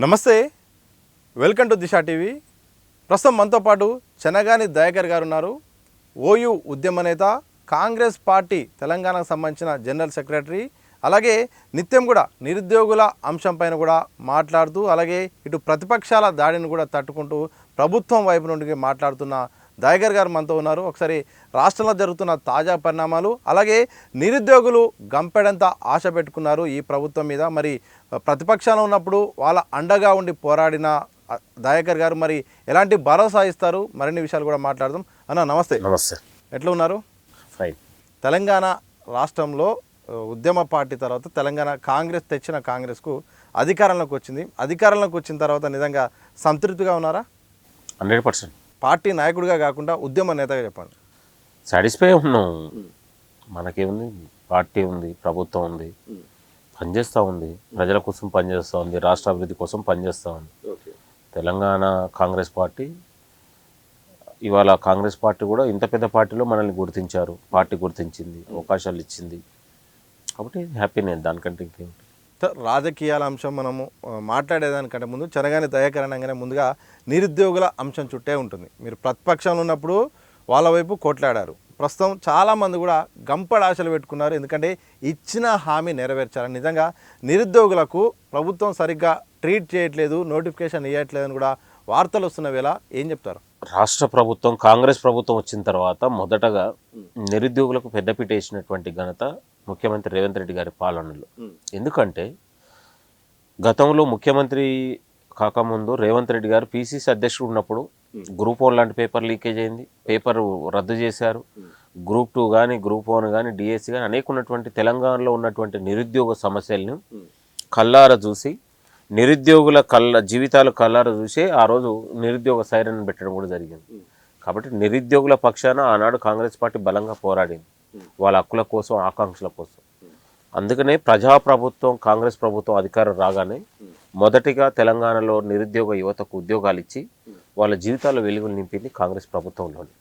నమస్తే, welcome to Disha TV. ప్రస్తుతం మనతో పాటు చెనగాని దయాకర్ గారు ఉన్నారు. ఓయూ ఉద్యమ నేత, కాంగ్రెస్ పార్టీ తెలంగాణకు సంబంధించిన జనరల్ సెక్రటరీ, అలాగే నిత్యం కూడా నిరుద్యోగుల అంశంపైన కూడా మాట్లాడుతూ, అలాగే ఇటు ప్రతిపక్షాల దాడిని కూడా తట్టుకుంటూ ప్రభుత్వం వైపు నుండి మాట్లాడుతున్న దయాకర్ గారు మనతో ఉన్నారు. ఒకసారి రాష్ట్రంలో జరుగుతున్న తాజా పరిణామాలు, అలాగే నిరుద్యోగులు గంపెడంత ఆశ పెట్టుకున్నారు ఈ ప్రభుత్వం మీద. మరి ప్రతిపక్షాలు ఉన్నప్పుడు వాళ్ళ అండగా ఉండి పోరాడిన దయాకర్ గారు మరి ఎలాంటి భరోసా ఇస్తారు, మరిన్ని విషయాలు కూడా మాట్లాడదాం. అన్న నమస్తే. నమస్తే. ఎట్లా ఉన్నారు? ఫైన్. తెలంగాణ రాష్ట్రంలో ఉద్యమ పార్టీ తర్వాత తెలంగాణ కాంగ్రెస్ తెచ్చిన కాంగ్రెస్కు అధికారంలోకి వచ్చింది. అధికారంలోకి వచ్చిన తర్వాత నిజంగా సంతృప్తిగా ఉన్నారా? 100%. పార్టీ నాయకుడిగా కాకుండా ఉద్యమ నేతగా చెప్పండి. సాటిస్ఫై ఉన్నాం. మనకేముంది, పార్టీ ఉంది, ప్రభుత్వం ఉంది, పనిచేస్తూ ఉంది, ప్రజల కోసం పనిచేస్తూ ఉంది, రాష్ట్ర అభివృద్ధి కోసం పనిచేస్తూ ఉంది. తెలంగాణ కాంగ్రెస్ పార్టీ, ఇవాళ కాంగ్రెస్ పార్టీ కూడా ఇంత పెద్ద పార్టీలో మనల్ని గుర్తించారు, పార్టీ గుర్తించింది, అవకాశాలు ఇచ్చింది. కాబట్టి హ్యాపీనే, దానికంటే ఇంకేమిటి. రాజకీయాల అంశం మనము మాట్లాడేదానికంటే ముందు చెనగాని దయాకర్ అనగానే ముందుగా నిరుద్యోగుల అంశం చుట్టే ఉంటుంది. మీరు ప్రతిపక్షంలో ఉన్నప్పుడు వాళ్ళ వైపు కొట్లాడారు. ప్రస్తుతం చాలామంది కూడా గంపడ ఆశలు పెట్టుకున్నారు, ఎందుకంటే ఇచ్చిన హామీ నెరవేర్చాలని. నిజంగా నిరుద్యోగులకు ప్రభుత్వం సరిగ్గా ట్రీట్ చేయట్లేదు, నోటిఫికేషన్ ఇవ్వట్లేదని కూడా వార్తలు వస్తున్న వేళ ఏం చెప్తారు? రాష్ట్ర ప్రభుత్వం, కాంగ్రెస్ ప్రభుత్వం వచ్చిన తర్వాత మొదటగా నిరుద్యోగులకు పెద్దపీట వేసినటువంటి ఘనత ముఖ్యమంత్రి రేవంత్ రెడ్డి గారి పాలనలో. ఎందుకంటే గతంలో ముఖ్యమంత్రి కాకముందు రేవంత్ రెడ్డి గారు పిసిసి అధ్యక్షుడు ఉన్నప్పుడు గ్రూప్ 1 లాంటి పేపర్ లీకేజ్ అయింది, పేపర్ రద్దు చేశారు. గ్రూప్ 2 కానీ, గ్రూప్ 1 కానీ, డిఎస్సి కానీ అనేక ఉన్నటువంటి తెలంగాణలో ఉన్నటువంటి నిరుద్యోగ సమస్యలను కళ్ళార చూసి, నిరుద్యోగుల జీవితాలు కళ్ళార చూసి ఆ రోజు నిరుద్యోగ సైరన్ పెట్టడం కూడా జరిగింది. కాబట్టి నిరుద్యోగుల పక్షాన ఆనాడు కాంగ్రెస్ పార్టీ బలంగా పోరాడింది, వాళ్ళ హక్కుల కోసం, ఆకాంక్షల కోసం. అందుకనే ప్రజాప్రభుత్వం, కాంగ్రెస్ ప్రభుత్వం అధికారం రాగానే మొదటిగా తెలంగాణలో నిరుద్యోగ యువతకు ఉద్యోగాలు ఇచ్చి వాళ్ళ జీవితాల్లో వెలుగులు నింపింది కాంగ్రెస్ ప్రభుత్వంలోనే.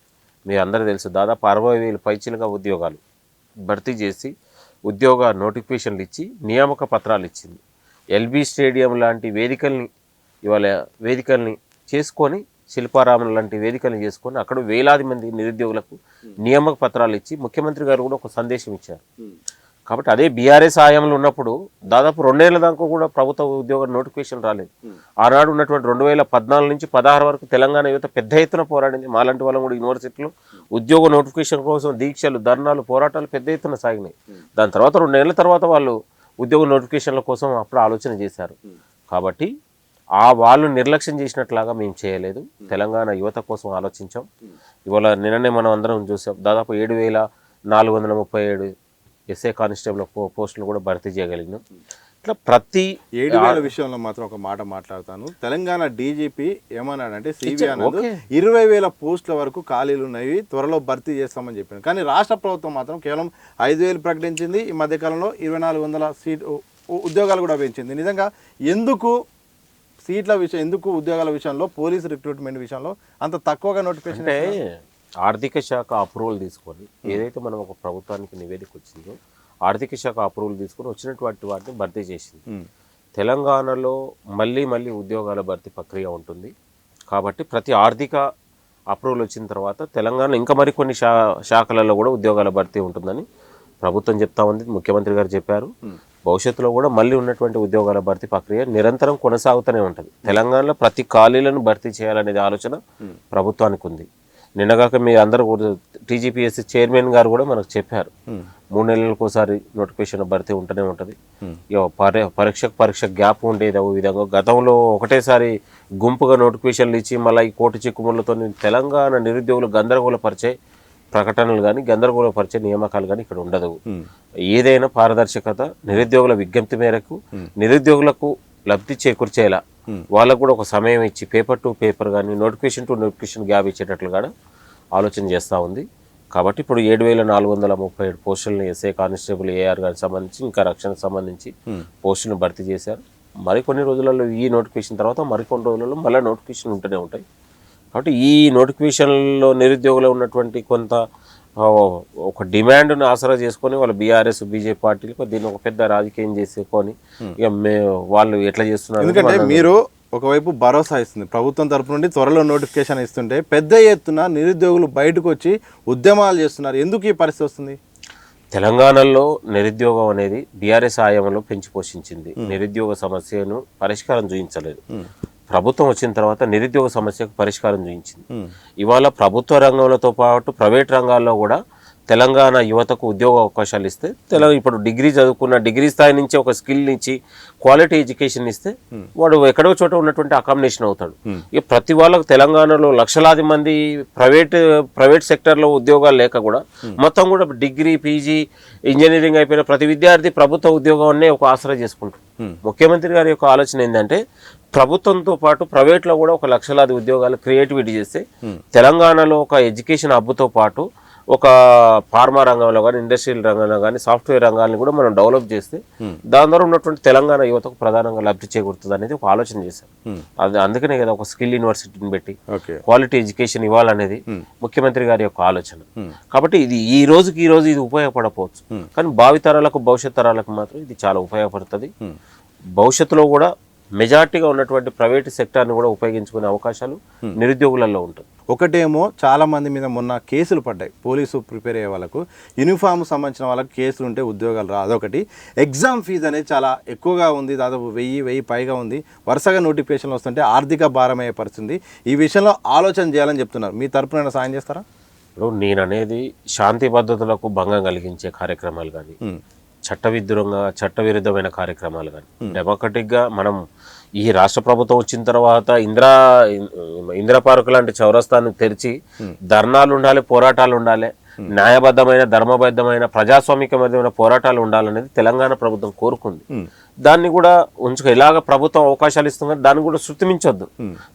మీరు అందరూ తెలుసు, దాదాపు 60,000 పైచీలుగా ఉద్యోగాలు భర్తీ చేసి ఉద్యోగ నోటిఫికేషన్లు ఇచ్చి నియామక పత్రాలు ఇచ్చింది. ఎల్బీ స్టేడియం లాంటి వేదికల్ని చేసుకొని, శిల్పారామం లాంటి వేదికల్ని చేసుకొని అక్కడ వేలాది మంది నిరుద్యోగులకు నియామక పత్రాలు ఇచ్చి ముఖ్యమంత్రి గారు కూడా ఒక సందేశం ఇచ్చారు. కాబట్టి అదే బీఆర్ఎస్ హయాంలో ఉన్నప్పుడు దాదాపు 2 ఏళ్ల దాకా కూడా ప్రభుత్వ ఉద్యోగ నోటిఫికేషన్ రాలేదు. ఆనాడు ఉన్నటువంటి 2014 నుంచి 16 వరకు తెలంగాణ యువత పెద్ద ఎత్తున పోరాడింది. మాలాంటి వాళ్ళం కూడా యూనివర్సిటీలో ఉద్యోగ నోటిఫికేషన్ కోసం దీక్షలు, ధర్నాలు, పోరాటాలు పెద్ద ఎత్తున సాగినాయి. దాని తర్వాత 2 ఏళ్ల తర్వాత వాళ్ళు ఉద్యోగ నోటిఫికేషన్ల కోసం అప్పుడు ఆలోచన చేశారు. కాబట్టి వాళ్ళు నిర్లక్ష్యం చేసినట్లాగా మేము చేయలేదు, తెలంగాణ యువత కోసం ఆలోచించాం. ఇవాళ నిన్ననే మనం అందరం చూసాం, దాదాపు 7,437 ఎస్ఐ కానిస్టేబుల్ పోస్టులు కూడా భర్తీ చేయగలిగినాం. ఇట్లా ప్రతి 7,000 విషయంలో మాత్రం ఒక మాట మాట్లాడతాను. తెలంగాణ డీజీపీ ఏమన్నాడంటే, సిబి అన్నది 20,000 పోస్టుల వరకు ఖాళీలు ఉన్నాయి, త్వరలో భర్తీ చేస్తామని చెప్పాను. కానీ రాష్ట్ర ప్రభుత్వం మాత్రం కేవలం 5,000 ప్రకటించింది. ఈ మధ్యకాలంలో 2,400 సీట్ ఉద్యోగాలు కూడా పెంచింది. నిజంగా ఎందుకు సీట్ల విషయం, ఎందుకు ఉద్యోగాల విషయంలో, పోలీసు రిక్రూట్మెంట్ విషయంలో అంత తక్కువగా నోటిఫికేషన్? అంటే ఆర్థిక శాఖ అప్రూవల్ తీసుకొని, ఏదైతే మనం ఒక ప్రభుత్వానికి నివేదిక వచ్చిందో ఆర్థిక శాఖ అప్రూవల్ తీసుకొని వచ్చినటువంటి వాటిని భర్తీ చేసింది. తెలంగాణలో మళ్ళీ ఉద్యోగాల భర్తీ ప్రక్రియ ఉంటుంది. కాబట్టి ప్రతి ఆర్థిక అప్రూవల్ వచ్చిన తర్వాత తెలంగాణ ఇంకా మరికొన్ని శాఖలలో కూడా ఉద్యోగాల భర్తీ ఉంటుందని ప్రభుత్వం చెప్తా ఉంది, ముఖ్యమంత్రి గారు చెప్పారు. భవిష్యత్తులో కూడా మళ్ళీ ఉన్నటువంటి ఉద్యోగాల భర్తీ ప్రక్రియ నిరంతరం కొనసాగుతూనే ఉంటుంది. తెలంగాణలో ప్రతి ఖాళీలను భర్తీ చేయాలనేది ఆలోచన ప్రభుత్వానికి ఉంది. నిన్నగాక మీ అందరూ టీజీపీఎస్సీ చైర్మన్ గారు కూడా మనకు చెప్పారు, 3 నెలలకు ఒకసారి నోటిఫికేషన్ భర్తీ ఉంటూనే ఉంటుంది. పరీక్ష గ్యాప్ ఉండేది. ఈ విధంగా గతంలో ఒకటేసారి గుంపుగా నోటిఫికేషన్లు ఇచ్చి మళ్ళీ ఈ కోటి చిక్కుముళ్లతో తెలంగాణ నిరుద్యోగులు గందరగోళపరిచే ప్రకటనలు కానీ, గందరగోళపరిచే నియామకాలు కానీ ఇక్కడ ఉండదు. ఏదైనా పారదర్శకత, నిరుద్యోగుల విజ్ఞప్తి మేరకు నిరుద్యోగులకు లబ్ధి చేకూర్చేలా వాళ్ళకు కూడా ఒక సమయం ఇచ్చి పేపర్ టు పేపర్ కానీ, నోటిఫికేషన్ టు నోటిఫికేషన్ గ్యాప్ ఇచ్చేటట్లు కూడా ఆలోచన చేస్తూ ఉంది. కాబట్టి ఇప్పుడు 7,437 పోస్టులను ఎస్ఐ కానిస్టేబుల్, ఏఆర్ గారికి సంబంధించి, ఇంకా రక్షణకు సంబంధించి పోస్టులను భర్తీ చేశారు. మరికొన్ని రోజులలో ఈ నోటిఫికేషన్ తర్వాత మరికొన్ని రోజులలో మళ్ళీ నోటిఫికేషన్ ఉంటూనే ఉంటాయి. కాబట్టి ఈ నోటిఫికేషన్లో నిరుద్యోగులు ఉన్నటువంటి కొంత ఒక డిమాండ్ను ఆసరా చేసుకొని వాళ్ళు బీఆర్ఎస్ బీజేపీ పార్టీలకు దీన్ని ఒక పెద్ద రాజకీయం చేసుకొని ఇక వాళ్ళు ఎట్లా చేస్తున్నారు ఎందుకంటే మీరు ఒకవైపు భరోసా ఇస్తుంది ప్రభుత్వం తరపు నుండి త్వరలో నోటిఫికేషన్ ఇస్తుంటే పెద్ద ఎత్తున నిరుద్యోగులు బయటకు వచ్చి ఉద్యమాలు చేస్తున్నారు. ఎందుకు ఈ పరిస్థితి వస్తుంది? తెలంగాణలో నిరుద్యోగం అనేది బీఆర్ఎస్ హయాంలో పెంచి పోషించింది. నిరుద్యోగ సమస్యను పరిష్కారం చూపించలేదు. ప్రభుత్వం వచ్చిన తర్వాత నిరుద్యోగ సమస్యకు పరిష్కారం చూపించింది. ఇవాళ ప్రభుత్వ రంగంలో పాటు ప్రైవేట్ రంగాల్లో కూడా తెలంగాణ యువతకు ఉద్యోగ అవకాశాలు ఇస్తే ఇప్పుడు డిగ్రీ చదువుకున్న డిగ్రీ స్థాయి నుంచి ఒక స్కిల్ నుంచి క్వాలిటీ ఎడ్యుకేషన్ ఇస్తే వాడు ఎక్కడో చోట ఉన్నటువంటి అకామిడేషన్ అవుతాడు. ఇక ప్రతి వాళ్ళకు తెలంగాణలో లక్షలాది మంది ప్రైవేట్ సెక్టర్లో ఉద్యోగాలు లేక కూడా మొత్తం కూడా డిగ్రీ పీజీ ఇంజనీరింగ్ అయిపోయిన ప్రతి విద్యార్థి ప్రభుత్వ ఉద్యోగాన్నే ఒక ఆసరా చేసుకుంటారు. ముఖ్యమంత్రి గారి యొక్క ఆలోచన ఏంటంటే ప్రభుత్వంతో పాటు ప్రైవేట్లో కూడా ఒక లక్షలాది ఉద్యోగాలు క్రియేటివిటీ చేస్తే తెలంగాణలో ఒక ఎడ్యుకేషన్ హబ్తో పాటు ఒక ఫార్మా రంగంలో కానీ ఇండస్ట్రియల్ రంగంలో కానీ సాఫ్ట్వేర్ రంగాన్ని కూడా మనం డెవలప్ చేస్తే దాని ద్వారా ఉన్నటువంటి తెలంగాణ యువతకు ప్రధానంగా లబ్ధి చేకూరుతుంది అనేది ఒక ఆలోచన చేశారు. అది అందుకనే కదా ఒక స్కిల్ యూనివర్సిటీని పెట్టి క్వాలిటీ ఎడ్యుకేషన్ ఇవ్వాలనేది ముఖ్యమంత్రి గారి యొక్క ఆలోచన. కాబట్టి ఇది ఈ రోజు ఇది ఉపయోగపడకపోవచ్చు, కానీ భావితరాలకు భవిష్యత్ తరాలకు మాత్రం ఇది చాలా ఉపయోగపడుతుంది. భవిష్యత్తులో కూడా మెజార్టీగా ఉన్నటువంటి ప్రైవేట్ సెక్టార్ని కూడా ఉపయోగించుకునే అవకాశాలు నిరుద్యోగులలో ఉంటుంది. ఒకటేమో చాలా మంది మీద మొన్న కేసులు పడ్డాయి. పోలీసు ప్రిపేర్ అయ్యే వాళ్ళకు యూనిఫామ్ సంబంధించిన వాళ్ళకి కేసులు ఉంటే ఉద్యోగాలు రా. అదొకటి. ఎగ్జామ్ ఫీజు అనేది చాలా ఎక్కువగా ఉంది, దాదాపు 1000 పైగా ఉంది. వరుసగా నోటిఫికేషన్లు వస్తుంటే ఆర్థిక భారం అయ్యే పరిస్థితి. ఈ విషయంలో ఆలోచన చేయాలని చెప్తున్నారు. మీ తరపున సాయం చేస్తారా? ఇప్పుడు నేను అనేది శాంతి పద్ధతులకు భంగం కలిగించే కార్యక్రమాలు కానీ చట్టవిరుద్ధమైన కార్యక్రమాలు కానీ డెమోక్రటిక్గా మనం ఈ రాష్ట్ర ప్రభుత్వం వచ్చిన తర్వాత ఇందిరా పార్కు లాంటి చౌరస్తాన్ని తెరిచి ధర్నాలు ఉండాలి, పోరాటాలు ఉండాలి, న్యాయబద్ధమైన ధర్మబద్ధమైన ప్రజాస్వామికమైన పోరాటాలు ఉండాలనేది తెలంగాణ ప్రభుత్వం కోరుకుంది. దాన్ని కూడా ఇలాగ ప్రభుత్వం అవకాశాలు ఇస్తుంది, దాన్ని కూడా శృతిమించొద్దు.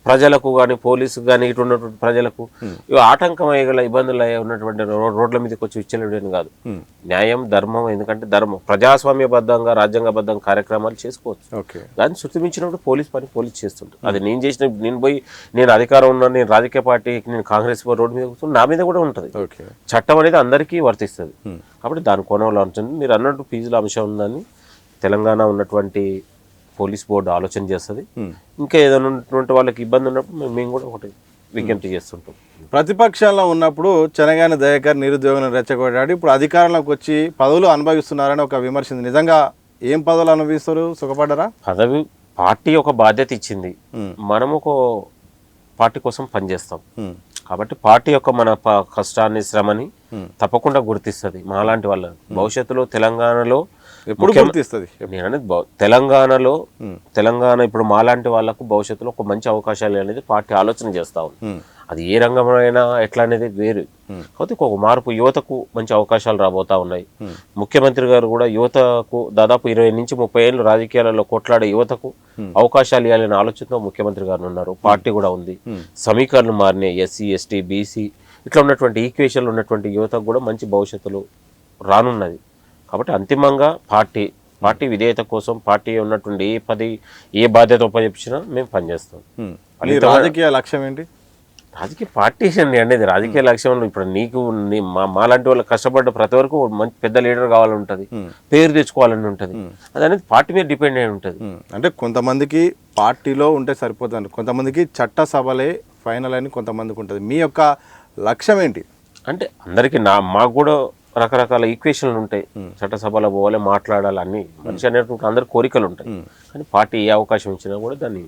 ప్రజలకు కానీ పోలీసుకు కానీ ఇటు ఉన్నటువంటి ప్రజలకు ఆటంకం అయ్యగల ఇబ్బందులు ఉన్నటువంటి రోడ్ల మీదకి వచ్చి విచ్చలేడని కాదు. న్యాయం ధర్మం, ఎందుకంటే ప్రజాస్వామ్యబద్ధంగా రాజ్యాంగబద్ధంగా కార్యక్రమాలు చేసుకోవచ్చు. దాన్ని శృతిమించినప్పుడు పోలీస్ చేస్తుంటారు. అది నేను అధికారం ఉన్నాను, నేను రాజకీయ పార్టీకి, నేను కాంగ్రెస్ రోడ్డు మీద కూర్చుని నా మీద కూడా ఉంటుంది. చట్టం అనేది అందరికీ వర్తిస్తుంది. కాబట్టి దాని కోణంలో ఉంటుంది. మీరు అన్నట్టు ఫీజుల అంశం ఉందని తెలంగాణ ఉన్నటువంటి పోలీస్ బోర్డు ఆలోచన చేస్తుంది. ఇంకా ఏదైనా ఉన్నటువంటి వాళ్ళకి ఇబ్బంది ఉన్నప్పుడు మేము కూడా ఒకటి విజ్ఞప్తి చేస్తుంటాం. ప్రతిపక్షంలో ఉన్నప్పుడు చెనగాని దయాకర్ నిరుద్యోగులను రెచ్చగొట్టాడు. ఇప్పుడు అధికారంలోకి వచ్చి పదవులు అనుభవిస్తున్నారని ఒక విమర్శ. నిజంగా ఏం పదవులు అనుభవిస్తారు? సుఖపడ్డారా? పదవి పార్టీ ఒక బాధ్యత ఇచ్చింది, మనము ఒక పార్టీ కోసం పనిచేస్తాం. కాబట్టి పార్టీ యొక్క మన కష్టాన్ని శ్రమని తప్పకుండా గుర్తిస్తుంది. మాలాంటి వాళ్ళ భవిష్యత్తులో తెలంగాణలో ఎప్పుడు గుర్తిస్తుంది. నేననేది తెలంగాణ ఇప్పుడు మాలాంటి వాళ్ళకు భవిష్యత్తులో ఒక మంచి అవకాశాలు అనేది పార్టీ ఆలోచన చేస్తా ఉంది. అది ఏ రంగమైనా ఎట్లా అనేది వేరు. కాబట్టి ఒక మార్పు, యువతకు మంచి అవకాశాలు రాబోతా ఉన్నాయి. ముఖ్యమంత్రి గారు కూడా యువతకు దాదాపు 20 నుంచి 30 ఏళ్ళు రాజకీయాలలో కొట్లాడే యువతకు అవకాశాలు ఇవ్వాలనే ఆలోచనతో ముఖ్యమంత్రి గారు ఉన్నారు. పార్టీ కూడా ఉంది. సమీకరణలు మారినాయి. ఎస్సీ ఎస్టీ బీసీ ఇట్లా ఉన్నటువంటి ఈక్వేషన్లు ఉన్నటువంటి యువతకు కూడా మంచి భవిష్యత్తులో రానున్నది. కాబట్టి అంతిమంగా పార్టీ విధేయత కోసం పార్టీ ఉన్నటువంటి ఏ బాధ్యత ఉపయోగించినా మేము పనిచేస్తాం. రాజకీయ లక్ష్యం ఏంటి? రాజకీయ పార్టీ అనేది రాజకీయ లక్ష్యంలో ఇప్పుడు నీకు మాలాంటి వాళ్ళు కష్టపడ్డ ప్రతి వరకు మంచి పెద్ద లీడర్ కావాలని ఉంటుంది, పేరు తెచ్చుకోవాలని ఉంటుంది. అది అనేది పార్టీ మీద డిపెండ్ అయి ఉంటుంది. అంటే కొంతమందికి పార్టీలో ఉంటే సరిపోతుంది, కొంతమందికి చట్టసభలే ఫైనల్ అని కొంతమందికి ఉంటుంది. మీ యొక్క లక్ష్యం ఏంటి? అంటే అందరికీ మాకు కూడా రకరకాల ఈక్వేషన్లు ఉంటాయి. చట్టసభలో పోవాలి, మాట్లాడాలి, అన్ని మనిషి అనేటువంటి అందరి కోరికలు ఉంటాయి. కానీ పార్టీ ఏ అవకాశం ఇచ్చినా కూడా దాన్ని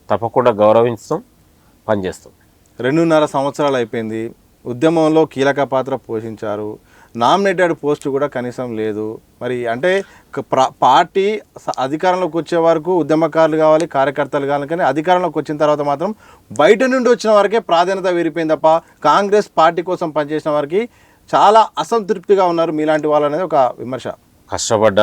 తప్పకుండా గౌరవిస్తాం, పనిచేస్తాం. 2.5 సంవత్సరాలు అయిపోయింది. ఉద్యమంలో కీలక పాత్ర పోషించారు. నామినేటెడ్ పోస్టు కూడా కనీసం లేదు. మరి అంటే పార్టీ అధికారంలోకి వచ్చే వరకు ఉద్యమకారులు కావాలి, కార్యకర్తలు కావాలి, కానీ అధికారంలోకి వచ్చిన తర్వాత మాత్రం బయట నుండి వచ్చిన వారికే ప్రాధాన్యత విరిపోయింది తప్ప కాంగ్రెస్ పార్టీ కోసం పనిచేసిన వారికి చాలా అసంతృప్తిగా ఉన్నారు మీలాంటి వాళ్ళు అనేది ఒక విమర్శ. కష్టపడ్డ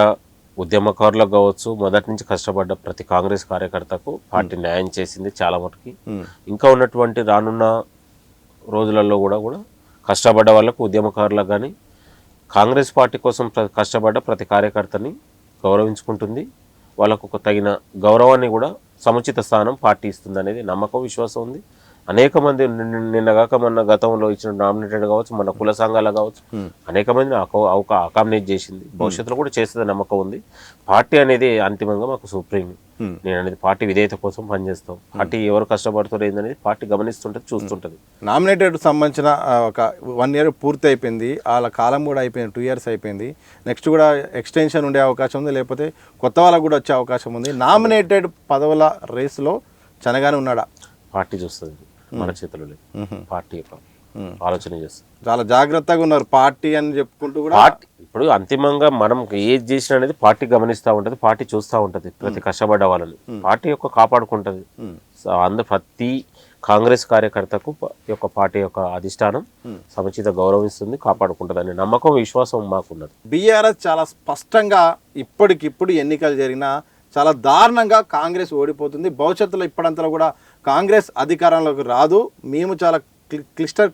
ఉద్యమకారులకు కావచ్చు, మొదటి నుంచి కష్టపడ్డ ప్రతి కాంగ్రెస్ కార్యకర్తకు పార్టీ న్యాయం చేసింది చాలా మటుకి. ఇంకా ఉన్నటువంటి రానున్న రోజులలో కూడా కష్టపడ్డ వాళ్ళకు, ఉద్యమకారులకు కానీ కాంగ్రెస్ పార్టీ కోసం కష్టపడ్డ ప్రతి కార్యకర్తని గౌరవించుకుంటుంది. వాళ్ళకు తగిన గౌరవాన్ని కూడా సముచిత స్థానం పార్టీ ఇస్తుంది అనేది నమ్మకం, విశ్వాసం ఉంది. అనేక మంది నిన్నగాక మొన్న గతంలో ఇచ్చిన నామినేటెడ్ కావచ్చు, మన కుల సంఘాలు కావచ్చు, అనేక మందిని అకామిడేట్ చేసింది. భవిష్యత్తులో కూడా చేసేది నమ్మకం ఉంది. పార్టీ అనేది అంతిమంగా మాకు సుప్రీం. నేను అనేది పార్టీ విధేయత కోసం పనిచేస్తాం. పార్టీ ఎవరు కష్టపడుతారో ఏందనేది పార్టీ గమనిస్తుంటది, చూస్తుంటది. నామినేటెడ్ సంబంధించిన ఒక 1 year పూర్తి అయిపోయింది, వాళ్ళ కాలం కూడా అయిపోయింది, 2 years అయిపోయింది. నెక్స్ట్ కూడా ఎక్స్టెన్షన్ ఉండే అవకాశం ఉంది, లేకపోతే కొత్త వాళ్ళకు కూడా వచ్చే అవకాశం ఉంది. నామినేటెడ్ పదవుల రేసులో చెనగానే ఉన్నాడా? పార్టీ చూస్తుంది, మన చేతుల్లో లేదు. పార్టీ యొక్క ఆలోచన చేస్తుంది. చాలా జాగ్రత్తగా ఉన్నారు పార్టీ అని చెప్పుకుంటూ కూడా. పార్టీ ఇప్పుడు అంతిమంగా మనం ఏది చేసినా అనేది పార్టీ గమనిస్తూ ఉంటుంది, పార్టీ చూస్తూ ఉంటుంది ప్రతి కష్టపడ్డ వాళ్ళని. పార్టీ యొక్క కాపాడుకుంటుంది. ప్రతి కాంగ్రెస్ కార్యకర్తకు యొక్క పార్టీ యొక్క అధిష్టానం సముచిత గౌరవిస్తుంది, కాపాడుకుంటుంది అనే నమ్మకం, విశ్వాసం మాకున్నది. బీఆర్ఎస్ చాలా స్పష్టంగా ఇప్పటికిప్పుడు ఎన్నికలు జరిగినా చాలా దారుణంగా కాంగ్రెస్ ఓడిపోతుంది. భవిష్యత్తులో ఇప్పుడంతా కూడా కాంగ్రెస్ అధికారంలోకి రాదు, మేము చాలా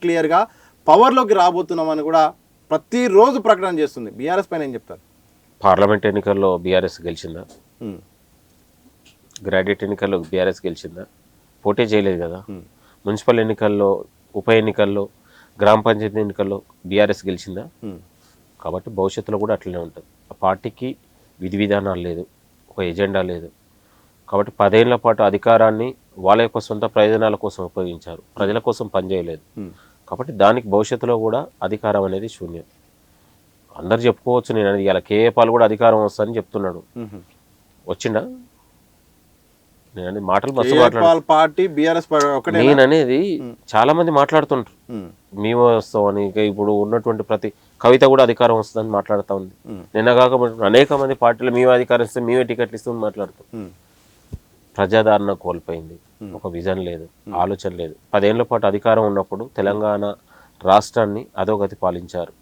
క్లియర్గా పవర్లోకి రాబోతున్నామని కూడా ప్రతిరోజు ప్రకటన చేస్తుంది. బీఆర్ఎస్ పైన ఏం చెప్తారు? పార్లమెంట్ ఎన్నికల్లో బీఆర్ఎస్ గెలిచిందా? గ్రాడ్యుయేట్ ఎన్నికల్లో బీఆర్ఎస్ గెలిచిందా? పోటీ చేయలేదు కదా. మున్సిపల్ ఎన్నికల్లో, ఉప ఎన్నికల్లో, గ్రామ పంచాయతీ ఎన్నికల్లో బీఆర్ఎస్ గెలిచిందా? కాబట్టి భవిష్యత్తులో కూడా అట్లనే ఉంటుంది. ఆ పార్టీకి విధి విధానాలు లేదు, ఒక ఎజెండా లేదు. కాబట్టి 10 ఏళ్ల పాటు అధికారాన్ని వాళ్ళ యొక్క సొంత ప్రయోజనాల కోసం ఉపయోగించారు, ప్రజల కోసం పనిచేయలేదు. కాబట్టి దానికి భవిష్యత్తులో కూడా అధికారం అనేది శూన్యం. అందరు చెప్పుకోవచ్చు, నేను అనేది ఇలా కేఏపాల్ కూడా అధికారం వస్తుందని చెప్తున్నాడు. వచ్చిండా? నేను అనేది మాటలు బస్సు మాట్లాడు. నేను అనేది చాలా మంది మాట్లాడుతుంటారు, మేము వస్తామని. ఇప్పుడు ఉన్నటువంటి ప్రతి కవిత కూడా అధికారం వస్తుందని మాట్లాడుతూ ఉంది. నిన్న కాకపోతే అనేక మంది పార్టీలు మేము అధికారం ఇస్తే మేమే టికెట్లు ఇస్తామని మాట్లాడుతాం. ప్రజాదరణ కోల్పోయింది, ఒక విజన్ లేదు, ఆలోచన లేదు. 10 ఏళ్ల పాటు అధికారం ఉన్నప్పుడు తెలంగాణ రాష్ట్రాన్ని అధోగతి పాలించారు.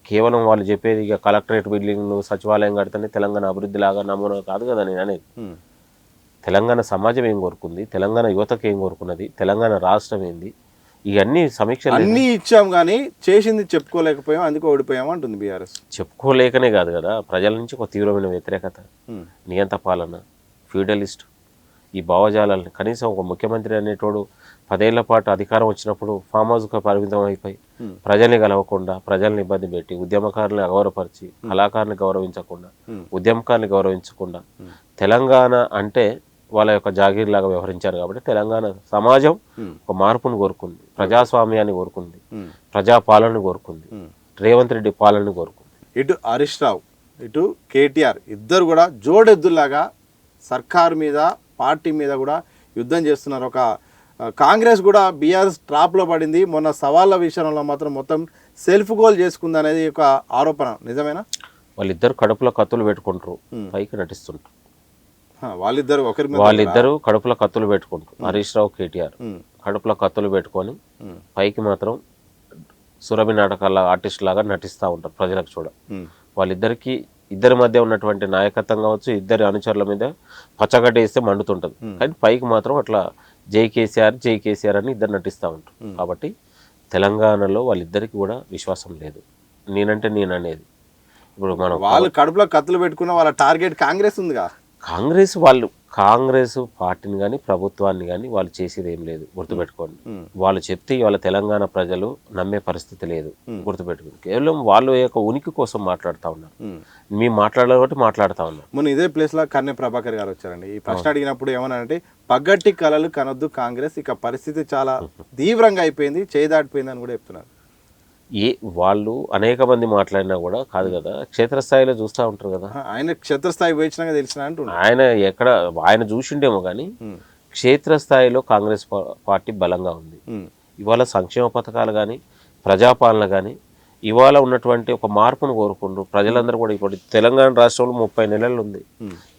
కేవలం వాళ్ళు చెప్పేది ఇక కలెక్టరేట్ బిల్డింగ్లు, సచివాలయం కడితేనే తెలంగాణ అభివృద్ధి లాగా నమూనా కాదు కదా నేను అనేది. తెలంగాణ సమాజం ఏం కోరుకుంది, తెలంగాణ యువతకు ఏం కోరుకున్నది, తెలంగాణ రాష్ట్రం ఏంది, ఇవన్నీ సమీక్ష అన్నీ ఇచ్చాం కానీ చేసింది చెప్పుకోలేకపోయాం, అందుకే ఓడిపోయాము అంటుంది బీఆర్ఎస్. చెప్పుకోలేకనే కాదు కదా, ప్రజల నుంచి ఒక తీవ్రమైన వ్యతిరేకత, నియంత పాలన, ఫ్యూడలిస్ట్, ఈ భావజాలాలని. కనీసం ఒక ముఖ్యమంత్రి అనేటోడు 10 ఏళ్ల పాటు అధికారం వచ్చినప్పుడు ఫామ్ హౌస్గా పరిమితం అయిపోయి ప్రజల్ని కలవకుండా, ప్రజల్ని ఇబ్బంది పెట్టి, ఉద్యమకారులను అగౌరవపరిచి, కళాకారుని గౌరవించకుండా, ఉద్యమకారుని గౌరవించకుండా, తెలంగాణ అంటే వాళ్ళ యొక్క జాగీర్ లాగా వ్యవహరించారు. కాబట్టి తెలంగాణ సమాజం ఒక మార్పును కోరుకుంది, ప్రజాస్వామ్యాన్ని కోరుకుంది, ప్రజాపాలనను కోరుకుంది, రేవంత్ రెడ్డి పాలనను కోరుకుంది. ఇటు హరీష్ రావు, ఇటు కేటీఆర్ ఇద్దరు కూడా జోడెద్దులాగా సర్కార్ మీద, పార్టీ మీద కూడా యుద్ధం చేస్తున్నారు. ఒక కాంగ్రెస్ కూడా బీఆర్ఎస్ ట్రాప్లో పడింది. మొన్న సవాళ్ళ విషయంలో మాత్రం మొత్తం సెల్ఫ్ గోల్ చేసుకుంది అనేది ఒక ఆరోపణ, నిజమేనా? వాళ్ళిద్దరు కడుపులో కత్తులు పెట్టుకుంటారు, పైకి నటిస్తుంటారు. వాళ్ళిద్దరు కడుపులో కత్తులు పెట్టుకుంటారు. హరీష్ రావు, కేటీఆర్ కడుపులో కత్తులు పెట్టుకొని పైకి మాత్రం సురభి నాటకాల ఆర్టిస్ట్ లాగా నటిస్తూ ఉంటారు ప్రజలకు చూడ. వాళ్ళిద్దరికి ఇద్దరి మధ్య ఉన్నటువంటి నాయకత్వం కావచ్చు, ఇద్దరి అనుచరుల మీద పచ్చగడ్డ వేస్తే మండుతుంటుంది. కానీ పైకి మాత్రం అట్లా జై కేసీఆర్ అని ఇద్దరు నటిస్తూ ఉంటారు. కాబట్టి తెలంగాణలో వాళ్ళిద్దరికి కూడా విశ్వాసం లేదు. నేనంటే నేను అనేది ఇప్పుడు మనం వాళ్ళు కడుపులో కత్తులు పెట్టుకున్న వాళ్ళ టార్గెట్ కాంగ్రెస్ ఉందిగా. కాంగ్రెస్ పార్టీని కానీ ప్రభుత్వాన్ని కానీ వాళ్ళు చేసేది ఏం లేదు, గుర్తుపెట్టుకోండి. వాళ్ళు చెప్తే ఇవాళ తెలంగాణ ప్రజలు నమ్మే పరిస్థితి లేదు, గుర్తుపెట్టుకోండి. కేవలం వాళ్ళు యొక్క ఉనికి కోసం మాట్లాడుతూ ఉన్నారు. మేము మాట్లాడాలి మాట్లాడుతూ ఉన్నాం. మొన్న ఇదే ప్లేస్ లో కన్నె ప్రభాకర్ గారు వచ్చారండి. ఈ ప్రశ్న అడిగినప్పుడు ఏమన్నారంటే, పగట్టి కళలు కనొద్దు కాంగ్రెస్, ఇక పరిస్థితి చాలా తీవ్రంగా అయిపోయింది, చేదాటిపోయింది అని కూడా చెప్తున్నారు. వాళ్ళు అనేక మంది మాట్లాడినా కూడా కాదు కదా, క్షేత్రస్థాయిలో చూస్తూ ఉంటారు కదా. ఆయన క్షేత్రస్థాయి పోయించినాక తెలిసిన అంటున్నారు. ఆయన చూసిండేమో కానీ క్షేత్రస్థాయిలో కాంగ్రెస్ పార్టీ బలంగా ఉంది. ఇవాళ సంక్షేమ పథకాలు కానీ, ప్రజాపాలన కానీ, ఇవాళ ఉన్నటువంటి ఒక మార్పును కోరుకుంటూ ప్రజలందరూ కూడా. ఇప్పుడు తెలంగాణ రాష్ట్రంలో 30 నెలలు ఉంది.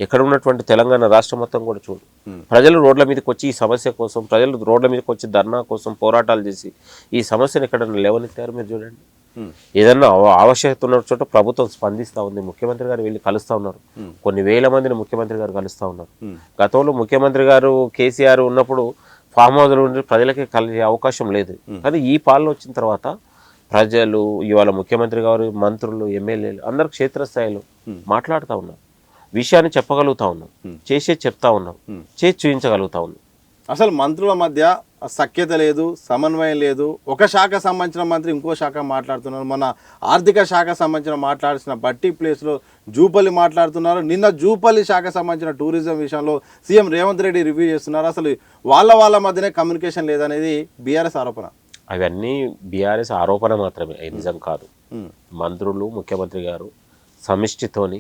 ఎక్కడ ఉన్నటువంటి తెలంగాణ రాష్ట్రం మొత్తం కూడా చూడు, ప్రజలు రోడ్ల మీదకి వచ్చి ఈ సమస్య కోసం, ప్రజలు రోడ్ల మీదకి వచ్చి ధర్నా కోసం పోరాటాలు చేసి ఈ సమస్యను ఎక్కడన్నా లేవనెత్తారు మీరు చూడండి. ఏదన్నా ఆవశ్యకత ఉన్న చోట ప్రభుత్వం స్పందిస్తూ ఉంది. ముఖ్యమంత్రి గారు వెళ్ళి కలుస్తూ ఉన్నారు, కొన్ని వేల మందిని ముఖ్యమంత్రి గారు కలుస్తూ ఉన్నారు. గతంలో ముఖ్యమంత్రి గారు కేసీఆర్ ఉన్నప్పుడు ఫామ్ హౌస్లో ఉండి ప్రజలకి కలిగే అవకాశం లేదు. కానీ ఈ పాలన వచ్చిన తర్వాత ప్రజలు, ఇవాళ ముఖ్యమంత్రి గారు, మంత్రులు, ఎమ్మెల్యేలు అందరు క్షేత్రస్థాయిలో మాట్లాడుతూ ఉన్నారు, విషయాన్ని చెప్పగలుగుతా ఉన్నాం, చెప్తా ఉన్నాం, చేసి చూపించగలుగుతా ఉన్నాం. అసలు మంత్రుల మధ్య సఖ్యత లేదు, సమన్వయం లేదు. ఒక శాఖ సంబంధించిన మంత్రి ఇంకో శాఖ మాట్లాడుతున్నారు. మన ఆర్థిక శాఖ సంబంధించిన మాట్లాడాల్సిన బట్టి ప్లేస్లో జూపల్లి మాట్లాడుతున్నారు. నిన్న జూపల్లి శాఖ సంబంధించిన టూరిజం విషయంలో సీఎం రేవంత్ రెడ్డి రివ్యూ చేస్తున్నారు. అసలు వాళ్ళ మధ్యనే కమ్యూనికేషన్ లేదనేది బీఆర్ఎస్ ఆరోపణ. అవన్నీ బీఆర్ఎస్ ఆరోపణ మాత్రమే, అది నిజం కాదు. మంత్రులు, ముఖ్యమంత్రి గారు సమిష్టితోని